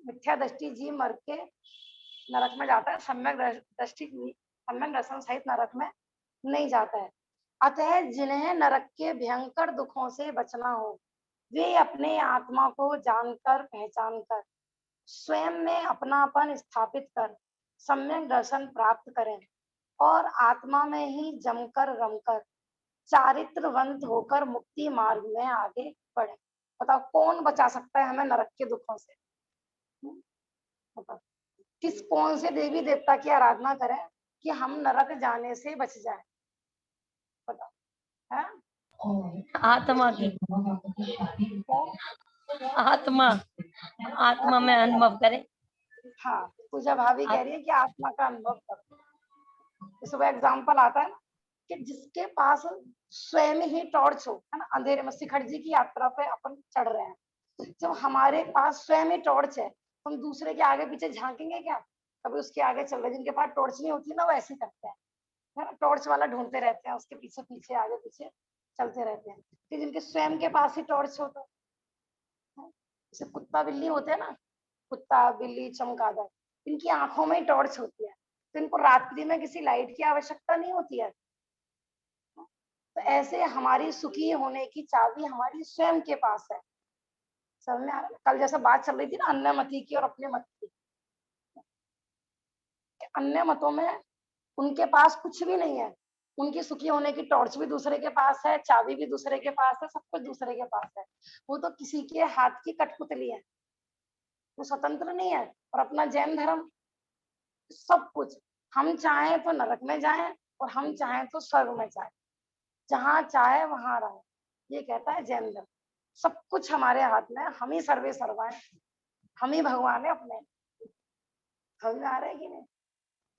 मिथ्या दृष्टि जीव मर के नरक में जाता है, सम्यक दृष्टि सम्यक दर्शन सहित नरक में नहीं जाता है। अतः जिन्हें नरक के भयंकर दुखों से बचना हो, वे अपने आत्मा को जानकर पहचान कर स्वयं में अपनापन स्थापित कर सम्यक दर्शन प्राप्त करें और आत्मा में ही जमकर रमकर चारित्रवंत होकर मुक्ति मार्ग में आगे बढ़े। बताओ कौन बचा सकता है हमें नरक के दुखों से? बताओ किस कौन से देवी देवता की आराधना करें कि हम नरक जाने से बच जाए? बताओ, है आत्मा की, आत्मा आत्मा में अनुभव करे। हाँ, पूजा भाभी कह रही है कि आत्मा का अनुभव करो। जैसे वो एग्जाम्पल आता है ना कि जिसके पास स्वयं ही टॉर्च हो, है ना, अंधेरे में शिखर जी की यात्रा पे अपन चढ़ रहे हैं, जब हमारे पास स्वयं ही टॉर्च है, हम दूसरे के आगे पीछे झांकेंगे क्या? कभी उसके आगे चल रहे, जिनके पास टॉर्च नहीं होती ना वो ऐसे करते हैं, है ना, टॉर्च वाला ढूंढते रहते हैं, उसके पीछे पीछे आगे पीछे चलते रहते हैं। कि जिनके स्वयं के पास ही टॉर्च हो, तो जैसे कुत्ता बिल्ली होते हैं ना, कुत्ता बिल्ली चमगादड़, इनकी आंखों में ही टॉर्च होती है, तो इनको रात्रि में किसी लाइट की आवश्यकता नहीं होती है। तो ऐसे हमारी सुखी होने की चाबी हमारी स्वयं के पास है। समझ में आ रहा है? कल जैसा बात चल रही थी ना अन्य मती की और अपने मत की, अन्य मतों में उनके पास कुछ भी नहीं है, उनकी सुखी होने की टॉर्च भी दूसरे के पास है, चाबी भी दूसरे के पास है, सब कुछ दूसरे के पास है, वो तो किसी के हाथ की कठपुतली है, वो स्वतंत्र नहीं है। और अपना जैन धर्म सब कुछ, हम चाहें तो नरक में जाएं और हम चाहें तो स्वर्ग में जाएं, जहां चाहे वहां रहे, ये कहता है जैन धर्म। सब कुछ हमारे हाथ में, हम ही सर्वे सर्वा है, हम ही भगवान है अपने। समझ में आ रहा है कि नहीं?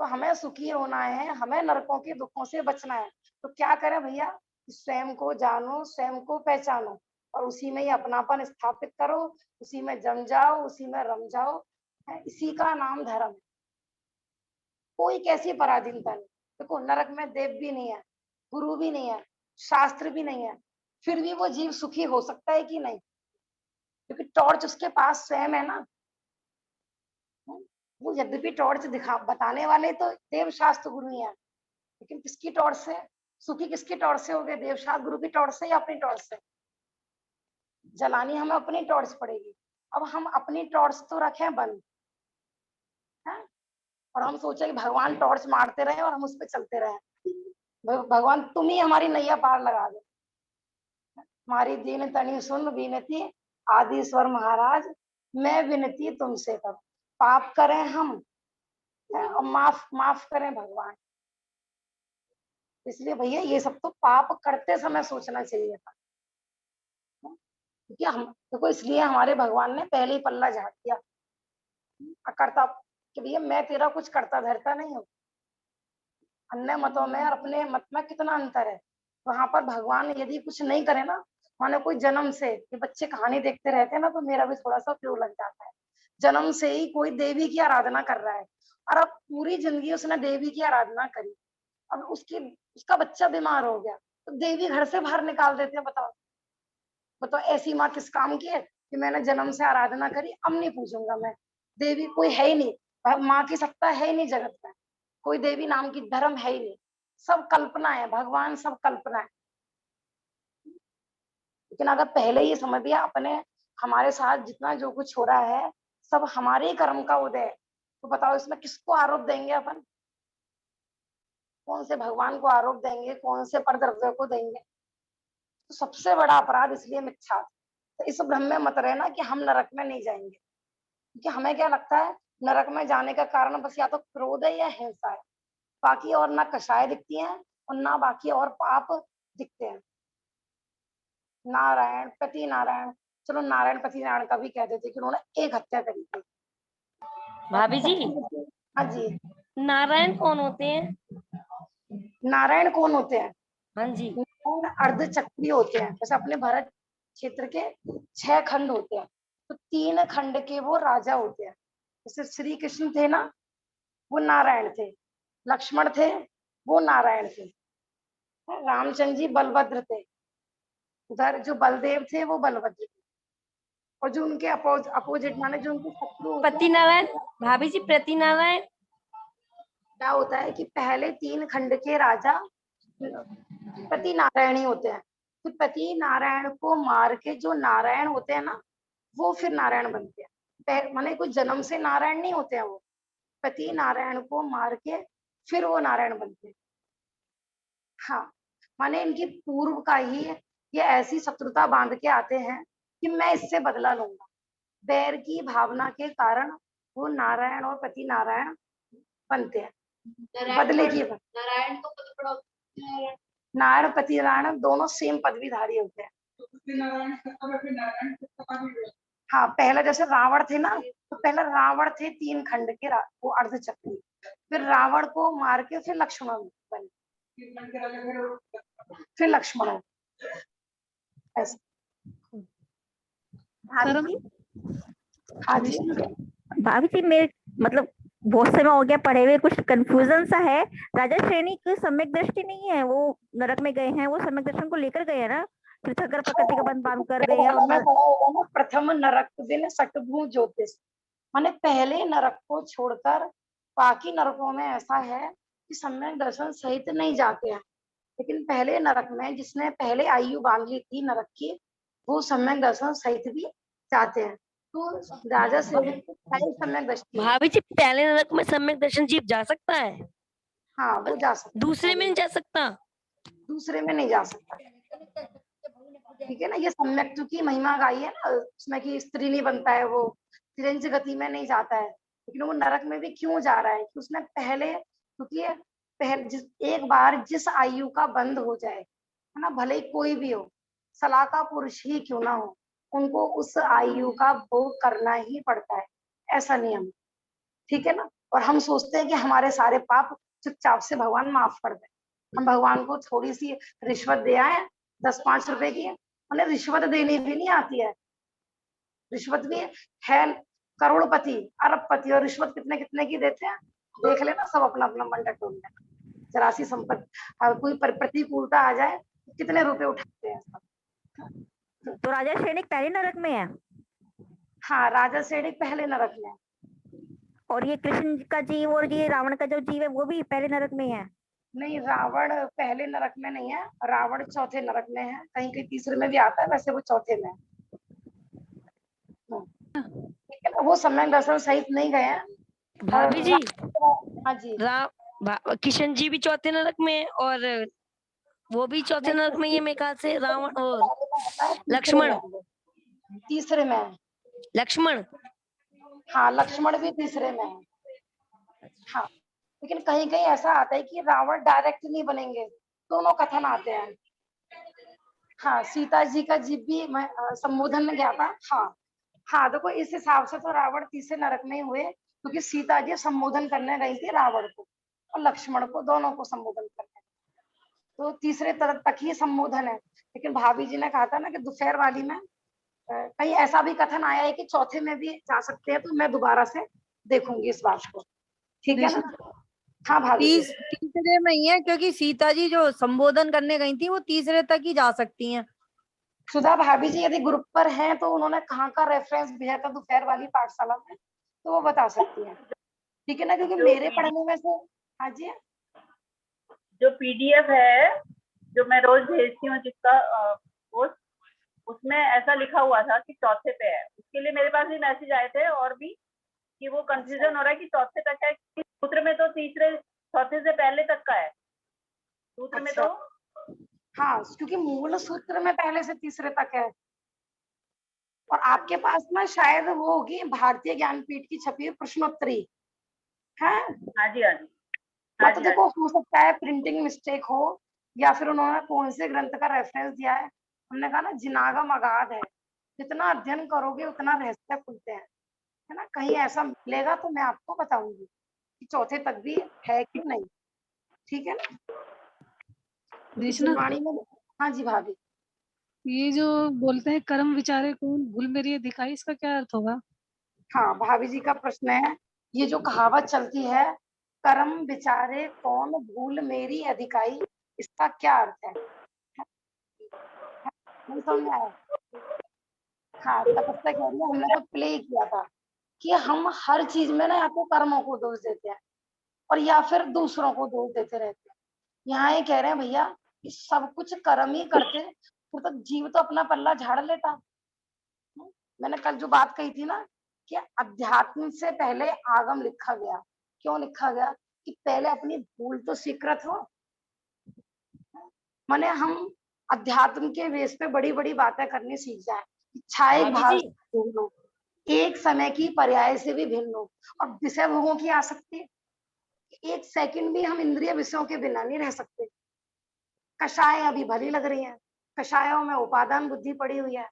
तो हमें सुखी होना है, हमें नरकों के दुखों से बचना है, तो क्या करें भैया? स्वयं को जानो, स्वयं को पहचानो और उसी में ही अपनापन स्थापित करो, उसी में जम जाओ, उसी में रम जाओ, है इसी का नाम धर्म है। कोई कैसी पराधीनता नहीं। देखो नरक में देव भी नहीं है, गुरु भी नहीं है, शास्त्र भी नहीं है, फिर भी वो जीव सुखी हो सकता है कि नहीं? क्योंकि टॉर्च उसके पास स्वयं है ना। वो यद्यपि टॉर्च दिखा बताने वाले तो देव शास्त्र गुरु ही है, लेकिन किसकी टॉर्च से सुखी, किसकी टॉर्च से हो गए? देव शास्त्र गुरु की टॉर्च से या अपनी टॉर्च से? जलानी हमें अपनी टॉर्च पड़ेगी। अब हम अपनी टॉर्च तो रखें बंद, हैं? और हम सोचे कि भगवान टॉर्च मारते रहे और हम उस पर चलते रहे। भगवान तुम ही हमारी नैया पार लगा दो। हमारी दीन तनी सुन विनती आदिश्वर महाराज, मैं विनती तुमसे करूं। पाप करें हम और माफ करें भगवान। इसलिए भैया ये सब तो पाप करते समय सोचना चाहिए था, क्योंकि हम देखो इसलिए हमारे भगवान ने पहले ही पल्ला झाड़ दिया करता कि भैया मैं तेरा कुछ करता धरता नहीं हूँ। अन्य मतों में और अपने मत में कितना अंतर है। वहां पर भगवान यदि कुछ नहीं करे ना, माने कोई जन्म से, ये बच्चे कहानी देखते रहते हैं ना तो मेरा भी थोड़ा सा क्यों लग जाता है। जन्म से ही कोई देवी की आराधना कर रहा है और अब पूरी जिंदगी उसने देवी की आराधना करी, अब उसका बच्चा बीमार हो गया तो देवी घर से बाहर निकाल देते हैं। बताओ बताओ, ऐसी माँ किस काम की है कि मैंने जन्म से आराधना करी, अब नहीं पूछूंगा मैं। देवी कोई है ही नहीं, माँ की सत्ता है ही नहीं जगत में, कोई देवी नाम की धर्म है ही नहीं, सब कल्पना है। भगवान सब कल्पना है। लेकिन अगर पहले ये समझ लिया अपने हमारे साथ जितना जो कुछ हो रहा है सब हमारे ही कर्म का उदय है, तो बताओ इसमें किसको आरोप देंगे अपन? कौन से भगवान को आरोप देंगे, कौन से परद्रव्य को देंगे? तो सबसे बड़ा अपराध इसलिए मिथ्या। तो इस भ्रम में मत रहना कि हम नरक में नहीं जाएंगे, क्योंकि हमें क्या लगता है नरक में जाने का कारण बस या तो क्रोध है या हिंसा है, बाकी और ना कषाय दिखती हैं और ना बाकी और पाप दिखते हैं। नारायण पति नारायण, चलो नारायण पति नारायण का भी कह देते कि उन्होंने एक हत्या करी थी। भाभी जी, हाँ जी, नारायण कौन होते हैं? नारायण कौन होते हैं? हाँ जी। नारायण अर्धचक्री होते हैं। जैसे अपने भारत क्षेत्र के 6 खंड होते हैं, तो 3 खंड के वो राजा होते हैं। जैसे श्री कृष्ण थे ना, वो नारायण थे। लक्ष्मण थे, वो नारायण थे। रामचंद्र जी बलभद्र थे। उधर जो बलदेव थे वो बलभद्र थे। और जो उनके अपोजिट माने जो उनके शत्रु होते पति हैं, नारायण, भाभी जी प्रति नारायण। क्या होता है कि पहले 3 खंड के राजा पति नारायण ही होते हैं। तो पति नारायण को मार के जो नारायण होते हैं ना, वो फिर नारायण बनते हैं। माने कोई जन्म से नारायण नहीं होते हैं, वो पति नारायण को मार के फिर वो नारायण बनते हैं। हाँ, माने इनकी पूर्व का ही ये ऐसी शत्रुता बांध के आते हैं कि मैं इससे बदला लूंगा। बैर की भावना के कारण वो नारायण और पति नारायण बनते हैं। बदले की नारायण को नारायण पति नारायण दोनों सेम पदवीधारी होते हैं। हाँ, पहला जैसे रावण थे ना, तो पहले रावण थे 3 खंड के वो अर्धचक्री, फिर रावण को मार के फिर लक्ष्मण बने, फिर लक्ष्मण हो। ऐसे। सर हाँ जी, भाभी जी मेरे मतलब बहुत समय हो गया पढ़े हुए, कुछ कंफ्यूजन सा है। राजा श्रेणी की सम्यक दृष्टि नहीं है, वो नरक में गए हैं, वो सम्यक दर्शन को लेकर गए हैं ना, तीर्थंकर प्रकृति का बंध बांध कर गए हैं और में पढ़ा होगा ना, प्रथम नरक दिन सटभु ज्योतिष, माने पहले नरक को छोड़कर बाकी नरकों में ऐसा है कि सम्यक दर्शन सहित नहीं जाते हैं। लेकिन पहले नरक में जिसने पहले आयु बांध ली थी नरक की, वो सम्यक दर्शन सहित भी जाते हैं। तो राजा श्रेणी को सम्यक दृष्टि है। भाभी जी पहले नरक में सम्यक दर्शन जीव जा सकता है, हाँ वो जा सकता है, दूसरे में नहीं जा सकता। दूसरे में नहीं जा सकता। ठीक है ना, ये सम्यक की महिमा गाई है ना, उसमें कि स्त्री नहीं बनता है, वो तिरंज गति में नहीं जाता है। लेकिन वो नरक में भी क्यों जा रहा है कि उसने पहले, क्योंकि एक बार जिस आयु का बंद हो जाए, है ना, भले ही कोई भी हो, सलाका पुरुष ही क्यों ना हो, उनको उस आयु का भोग करना ही पड़ता है, ऐसा नियम। ठीक है ना। और हम सोचते हैं कि हमारे सारे पाप चुपचाप से भगवान माफ कर दे। हम भगवान को थोड़ी सी रिश्वत दे आए 10-5 रुपए की, उन्हें रिश्वत देनी भी नहीं आती है। रिश्वत भी है करोड़पति अरबपति, और रिश्वत कितने कितने की देते हैं देख लेना, सब अपना अपना मन टटोल लेना। जरा सी संपत्ति कोई प्रतिकूलता आ जाए कितने रुपए उठाते हैं सब। तो राजा श्रेणी पहले नरक में है हाँ, राजा श्रेणी पहले नरक में है। और ये कृष्ण का जीव और ये रावण का जो जीव है वो भी पहले नरक में है। नहीं, रावण पहले नरक में नहीं है, रावण चौथे नरक में है, कहीं कहीं तीसरे में भी आता है, वैसे वो चौथे में है। ठीक है ना, वो सम्यक दर्शन सहित नहीं गए हैं, भाभी जी, हाँ जी, किशन जी भी चौथे नरक में है और वो भी चौथे नहीं, नरक में ही है मेरे ख्याल से, रावण और तीसरे लक्ष्मण। में, तीसरे में है। लक्ष्मण। हाँ, लक्ष्मण भी तीसरे में है। हाँ, लेकिन कहीं कहीं ऐसा आता है कि रावण डायरेक्ट नहीं बनेंगे, दोनों कथन आते हैं। हाँ, सीता जी का जीव भी संबोधन में गया था। हाँ हाँ, देखो इस हिसाब से तो रावण तीसरे नरक में ही हुए, क्योंकि सीता जी संबोधन करने गई थी रावण को और लक्ष्मण को, दोनों को संबोधन करने, तो तीसरे तरफ तक ही संबोधन है। लेकिन भाभी जी ने कहा था ना कि दोपहर वाली में कहीं ऐसा भी कथन आया है कि चौथे में भी जा सकते हैं, तो मैं दोबारा से देखूंगी इस बात को। ठीक है ना? हाँ भाभी जी। तीसरे में ही है, क्योंकि सीता जी जो संबोधन करने गई थी वो तीसरे तक ही जा सकती हैं। सुधा भाभी जी यदि ग्रुप पर हैं तो उन्होंने कहाँ का रेफरेंस भेजा था दोपहर वाली पाठशाला में, तो वो बता सकती हैं। ठीक है ना? क्योंकि मेरे पढ़ने में से, हाँ जी, जो पीडीएफ है जो मैं रोज भेजती हूँ जिसका वो, उसमें ऐसा लिखा हुआ था कि चौथे पे है। उसके लिए मेरे पास भी मैसेज आए थे और भी कि वो कंफ्यूजन हो रहा है कि चौथे तक है, सूत्र में तो तीसरे चौथे से पहले तक का है, सूत्र में तो। हाँ, क्योंकि मूल सूत्र में पहले से तीसरे तक है। और आपके पास ना शायद वो होगी भारतीय ज्ञानपीठ की छपी हुई प्रश्नोत्तरी है। हाँ जी, हाँ जी, हाँ, तो देखो हो सकता है प्रिंटिंग मिस्टेक हो, या फिर उन्होंने कौन से ग्रंथ का रेफरेंस दिया है। हमने कहा ना जिनागम अगाध है, जितना अध्ययन करोगे उतना रहस्य खुलते हैं, है ना? कहीं ऐसा मिलेगा तो मैं आपको बताऊंगी कि चौथे तक भी है कि नहीं। ठीक है ना? कृष्णा, जिनवाणी में, हाँ जी भाभी। ये जो बोलते हैं कर्म विचारे कौन भूल मेरी दिखाई, इसका क्या अर्थ होगा? हाँ, भाभी जी का प्रश्न है, ये जो कहावत चलती है, कर्म विचारे कौन भूल मेरी अधिकाई, इसका क्या अर्थ है? नहीं समझ में आया? हाँ, तपस्या कह रही है, हमने तो प्ले किया था कि हम हर चीज में ना या तो कर्मों को दोष देते हैं और या फिर दूसरों को दोष देते रहते हैं। यहाँ ये कह रहे हैं भैया कि सब कुछ कर्म ही करते, तो जीव तो अपना पल्ला झाड़ लेता। मैंने कल जो बात कही थी ना कि अध्यात्म से पहले आगम लिखा गया। क्यों लिखा गया? कि पहले अपनी भूल तो स्वीकृत हो। माने हम अध्यात्म के बेस पे बड़ी बड़ी बातें करनी सीख जाए। इच्छा एक भाभी भाव जी, से भिन्न हो, एक समय की पर्याय से भी भिन्न हो, और विषय भोगों की आसक्ति, एक सेकंड भी हम इंद्रिय विषयों के बिना नहीं रह सकते। कषाय अभी भली लग रही है, कषायों में उपादान बुद्धि पड़ी हुई है,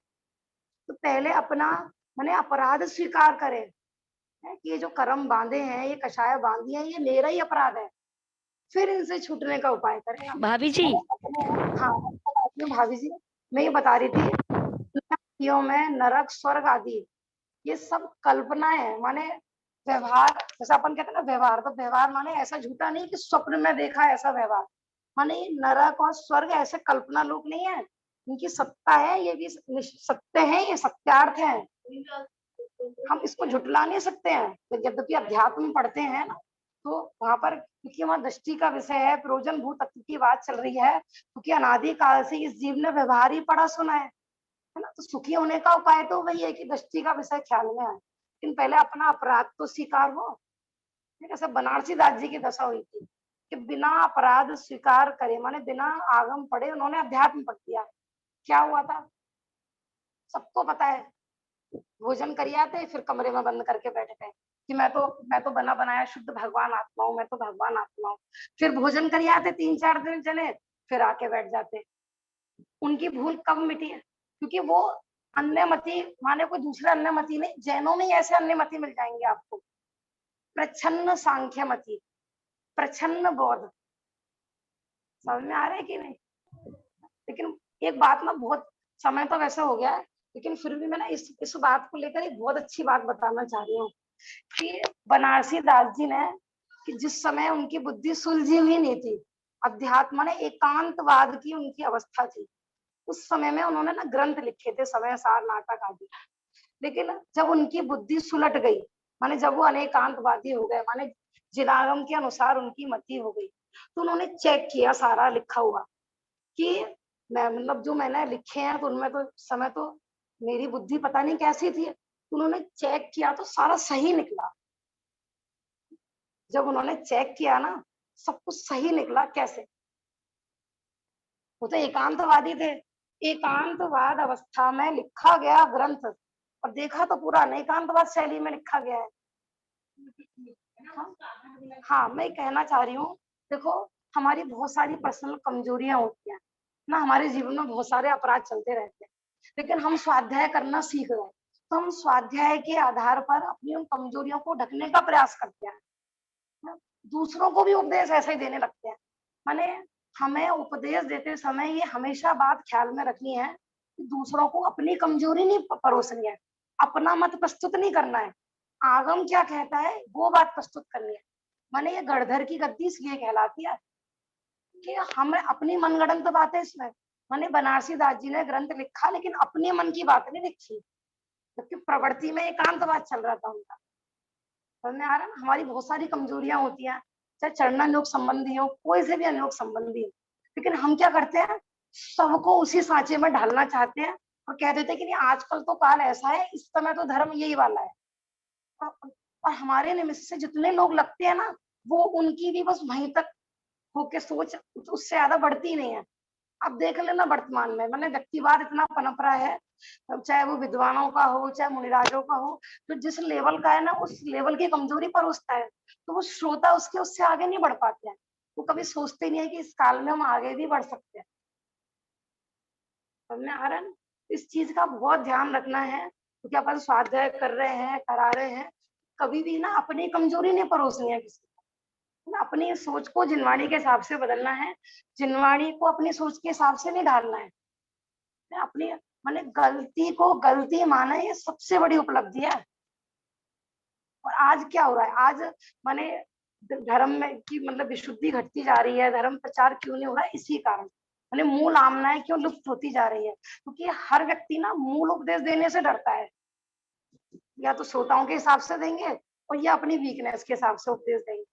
तो पहले अपना माने अपराध स्वीकार करें, है कि ये जो कर्म बांधे हैं, ये कषाय बांधी है, ये मेरा ही अपराध है, फिर इनसे छूटने का उपाय करें हम। भाभी जी, हाँ, भाभी जी मैं ये बता रही थी, नदियों में नरक स्वर्ग आदि ये सब कल्पना है। माने व्यवहार, जैसे अपन कहते हैं ना व्यवहार, तो व्यवहार माने ऐसा झूठा नहीं कि स्वप्न में देखा ऐसा व्यवहार। माने ये नरक और स्वर्ग ऐसे कल्पना लोक नहीं है, इनकी सत्ता है, ये भी सत्य है, ये सत्यार्थ है, हम इसको झुटला नहीं सकते हैं। यद्यपि अध्यात्म पढ़ते हैं ना, तो वहां पर क्योंकि वहां दृष्टि का विषय है, प्रयोजन भूत तत्व की बात चल रही है, क्योंकि अनादि काल से इस जीव ने व्यवहार ही पढ़ा सुना है ना? तो सुखी होने का उपाय तो वही है कि दृष्टि का विषय ख्याल में आए, लेकिन पहले अपना अपराध तो स्वीकार हो। जैसे बनारसी दास जी की दशा हुई थी कि बिना अपराध स्वीकार करे, माने बिना आगम पढ़े उन्होंने अध्यात्म पढ़ दिया। क्या हुआ था सबको पता है, भोजन कर आते फिर कमरे में बंद करके बैठ गए कि मैं तो बना बनाया शुद्ध भगवान आत्मा हूँ, मैं तो भगवान आत्मा हूँ। फिर भोजन कर आते 3-4 दिन चले, फिर आके बैठ जाते। उनकी भूल कब मिटी है? क्योंकि वो अन्यमति, माने कोई दूसरा अन्यमति नहीं, जैनों में ही ऐसे अन्यमति मिल जाएंगे आपको। प्रच्छन्न सांख्यमति, प्रच्छन्न बौद्ध, समझ में आ रहा है कि नहीं? लेकिन एक बात ना, बहुत समय तो वैसे हो गया है, लेकिन फिर भी मैं ना इस बात को लेकर एक बहुत अच्छी बात बताना चाह रही हूँ कि बनारसी दास जी ने, कि जिस समय उनकी बुद्धि सुलझी हुई नहीं थी, अध्यात्म ने एकांतवाद की उनकी अवस्था थी, उस समय में उन्होंने ना ग्रंथ लिखे थे, समय सार नाटक आदि। लेकिन जब उनकी बुद्धि सुलट गई, माने जब वो अनेकांतवादी हो गए, माने जिनागम के अनुसार उनकी मति हो गई, तो उन्होंने चेक किया सारा लिखा हुआ कि मैं मतलब जो मैंने लिखे हैं तो उनमें तो समय तो मेरी बुद्धि पता नहीं कैसी थी, उन्होंने चेक किया तो सारा सही निकला। जब उन्होंने चेक किया ना, सब कुछ सही निकला। कैसे? वो तो एकांतवादी थे। एकांतवाद अवस्था में लिखा गया ग्रंथ और देखा तो पूरा एकांतवाद शैली में लिखा गया है। हाँ, मैं कहना चाह रही हूँ, देखो हमारी बहुत सारी पर्सनल कमजोरियां होती हैं ना, हमारे जीवन में बहुत सारे अपराध चलते रहते हैं, लेकिन हम स्वाध्याय करना सीख गए, तो हम स्वाध्याय के आधार पर अपनी उन कमजोरियों को ढकने का प्रयास करते हैं, दूसरों को भी उपदेश ऐसे ही देने लगते हैं। माने हमें उपदेश देते समय ये हमेशा बात ख्याल में रखनी है कि दूसरों को अपनी कमजोरी नहीं परोसनी है, अपना मत प्रस्तुत नहीं करना है, आगम क्या कहता है वो बात प्रस्तुत करनी है। माने ये गढ़धर की गद्दी इसलिए कहलाती है कि हमें अपनी मनगढ़ंत बातें इसमें, माने बनारसी दास जी ने ग्रंथ लिखा लेकिन अपने मन की बात नहीं लिखी, जबकि प्रवृत्ति में एकांतवाद चल रहा था उनका। समझ में आ रहा है ना? हमारी बहुत सारी कमजोरियां होती हैं, चाहे चरणानुयोग संबंधी हो, कोई से भी अनुयोग संबंधी हो, लेकिन हम क्या करते हैं, सबको उसी सांचे में ढालना चाहते हैं और कह देते हैं कि नहीं आजकल तो काल ऐसा है, इस समय तो धर्म यही वाला है। और हमारे निमित्त से जितने लोग लगते हैं ना, वो उनकी भी बस वहीं तक होके सोच उससे ज्यादा बढ़ती नहीं है। अब देख लेना वर्तमान में, मैंने व्यक्तिवाद इतना पनप रहा है, चाहे वो विद्वानों का हो चाहे मुनिराजों का हो, तो जिस लेवल का है ना उस लेवल की कमजोरी पर उसका है, तो वो श्रोता उसके उससे आगे नहीं बढ़ पाते हैं। वो कभी सोचते नहीं है कि इस काल में हम आगे भी बढ़ सकते हैं। समझ आ रहा है ना? इस चीज का बहुत ध्यान रखना है, क्योंकि अपन स्वाध्याय कर रहे हैं, करा रहे हैं, कभी भी ना अपनी कमजोरी नहीं परोसनी है किसी को, ना अपनी सोच को जिनवाणी के हिसाब से बदलना है, जिनवाणी को अपनी सोच के हिसाब से नहीं ढालना है। अपनी माने गलती को गलती माना ये सबसे बड़ी उपलब्धि है। और आज क्या हो रहा है, आज माने धर्म में की मतलब विशुद्धि घटती जा रही है, धर्म प्रचार क्यों नहीं हो रहा है, इसी कारण माने मूल आमनाएं क्यों लुप्त होती जा रही है, क्योंकि हर व्यक्ति ना मूल उपदेश देने से डरता है, या तो श्रोताओं के हिसाब से देंगे और या अपनी वीकनेस के हिसाब से उपदेश देंगे।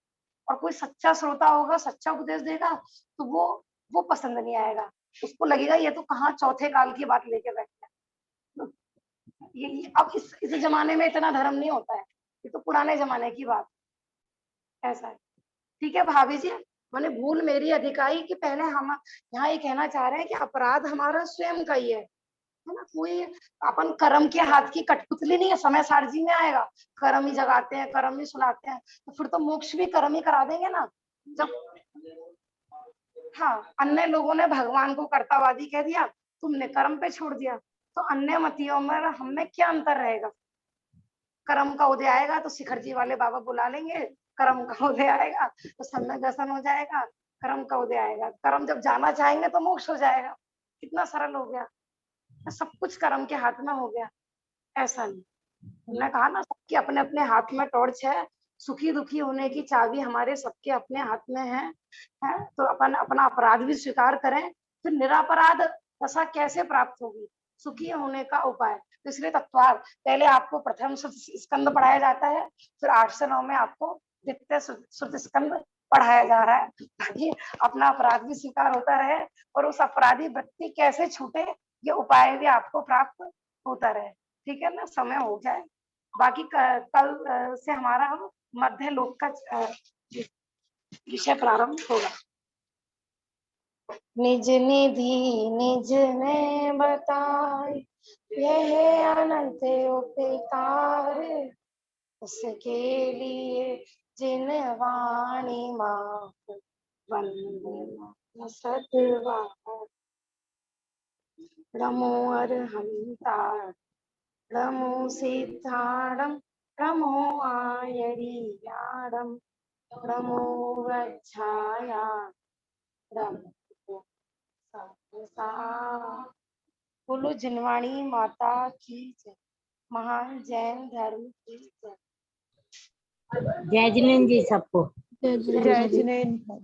और कोई सच्चा श्रोता होगा, सच्चा उपदेश देगा, तो वो पसंद नहीं आएगा, उसको लगेगा ये तो कहाँ चौथे काल की बात लेके बैठे हैं। ये अब इस जमाने में इतना धर्म नहीं होता है, ये तो पुराने जमाने की बात ऐसा है। ठीक है भाभी जी, मैंने भूल मेरी अधिकारी कि पहले हम यहाँ ये कहना चाह रहे हैं कि अपराध हमारा स्वयं का ही है ना, कोई अपन कर्म के हाथ की कठपुतली नहीं है, समय सारजी में आएगा, कर्म ही जगाते हैं, कर्म ही सुनाते हैं, तो फिर तो मोक्ष भी कर्म ही करा देंगे ना। जब हाँ, अन्य लोगों ने भगवान को कर्तावादी कह दिया, तुमने कर्म पे छोड़ दिया, तो अन्य मतियों में हम में क्या अंतर रहेगा। कर्म का उदय आएगा तो शिखर जी वाले बाबा बुला लेंगे, कर्म का उदय आएगा तो सम्यक दर्शन हो जाएगा, कर्म का उदय आएगा, कर्म जब जाना चाहेंगे तो मोक्ष हो जाएगा। कितना सरल हो गया, सब कुछ कर्म के हाथ में हो गया। ऐसा नहीं, हमने कहा ना सबके अपने अपने हाथ में टॉर्च है, सुखी दुखी होने की चाबी हमारे सबके अपने हाथ में है? तो अपन अपना अपराध भी स्वीकार करें, फिर निरापराध दशा कैसे प्राप्त होगी, सुखी होने का उपाय। तो इसलिए तत्वार पहले आपको प्रथम स्कंद पढ़ाया जाता है, फिर 8 से 9 में आपको द्वितीय श्रुत स्कंद पढ़ाया जा रहा है, ताकि अपना अपराध भी स्वीकार होता रहे और उस अपराधी वृत्ति कैसे छूटे ये उपाय भी आपको प्राप्त होता रहे। ठीक है ना, समय हो गया है, बाकी कल से हमारा हम मध्य लोक का विषय प्रारंभ होगा। निज निधि निज ने बताए, यह अनंत उपकार, उसके लिए जिन वाणी माफ वंदना सतवार। नमो अरहंता नमो सिद्धाणम नमो आयरियाणम नमो वज्झाया नमो सहसा। बोलो जिनवाणी माता की जय, महान जैन धर्म की जय। जय जिनेन्द्र जी सबको। जय जिनेन्द्र।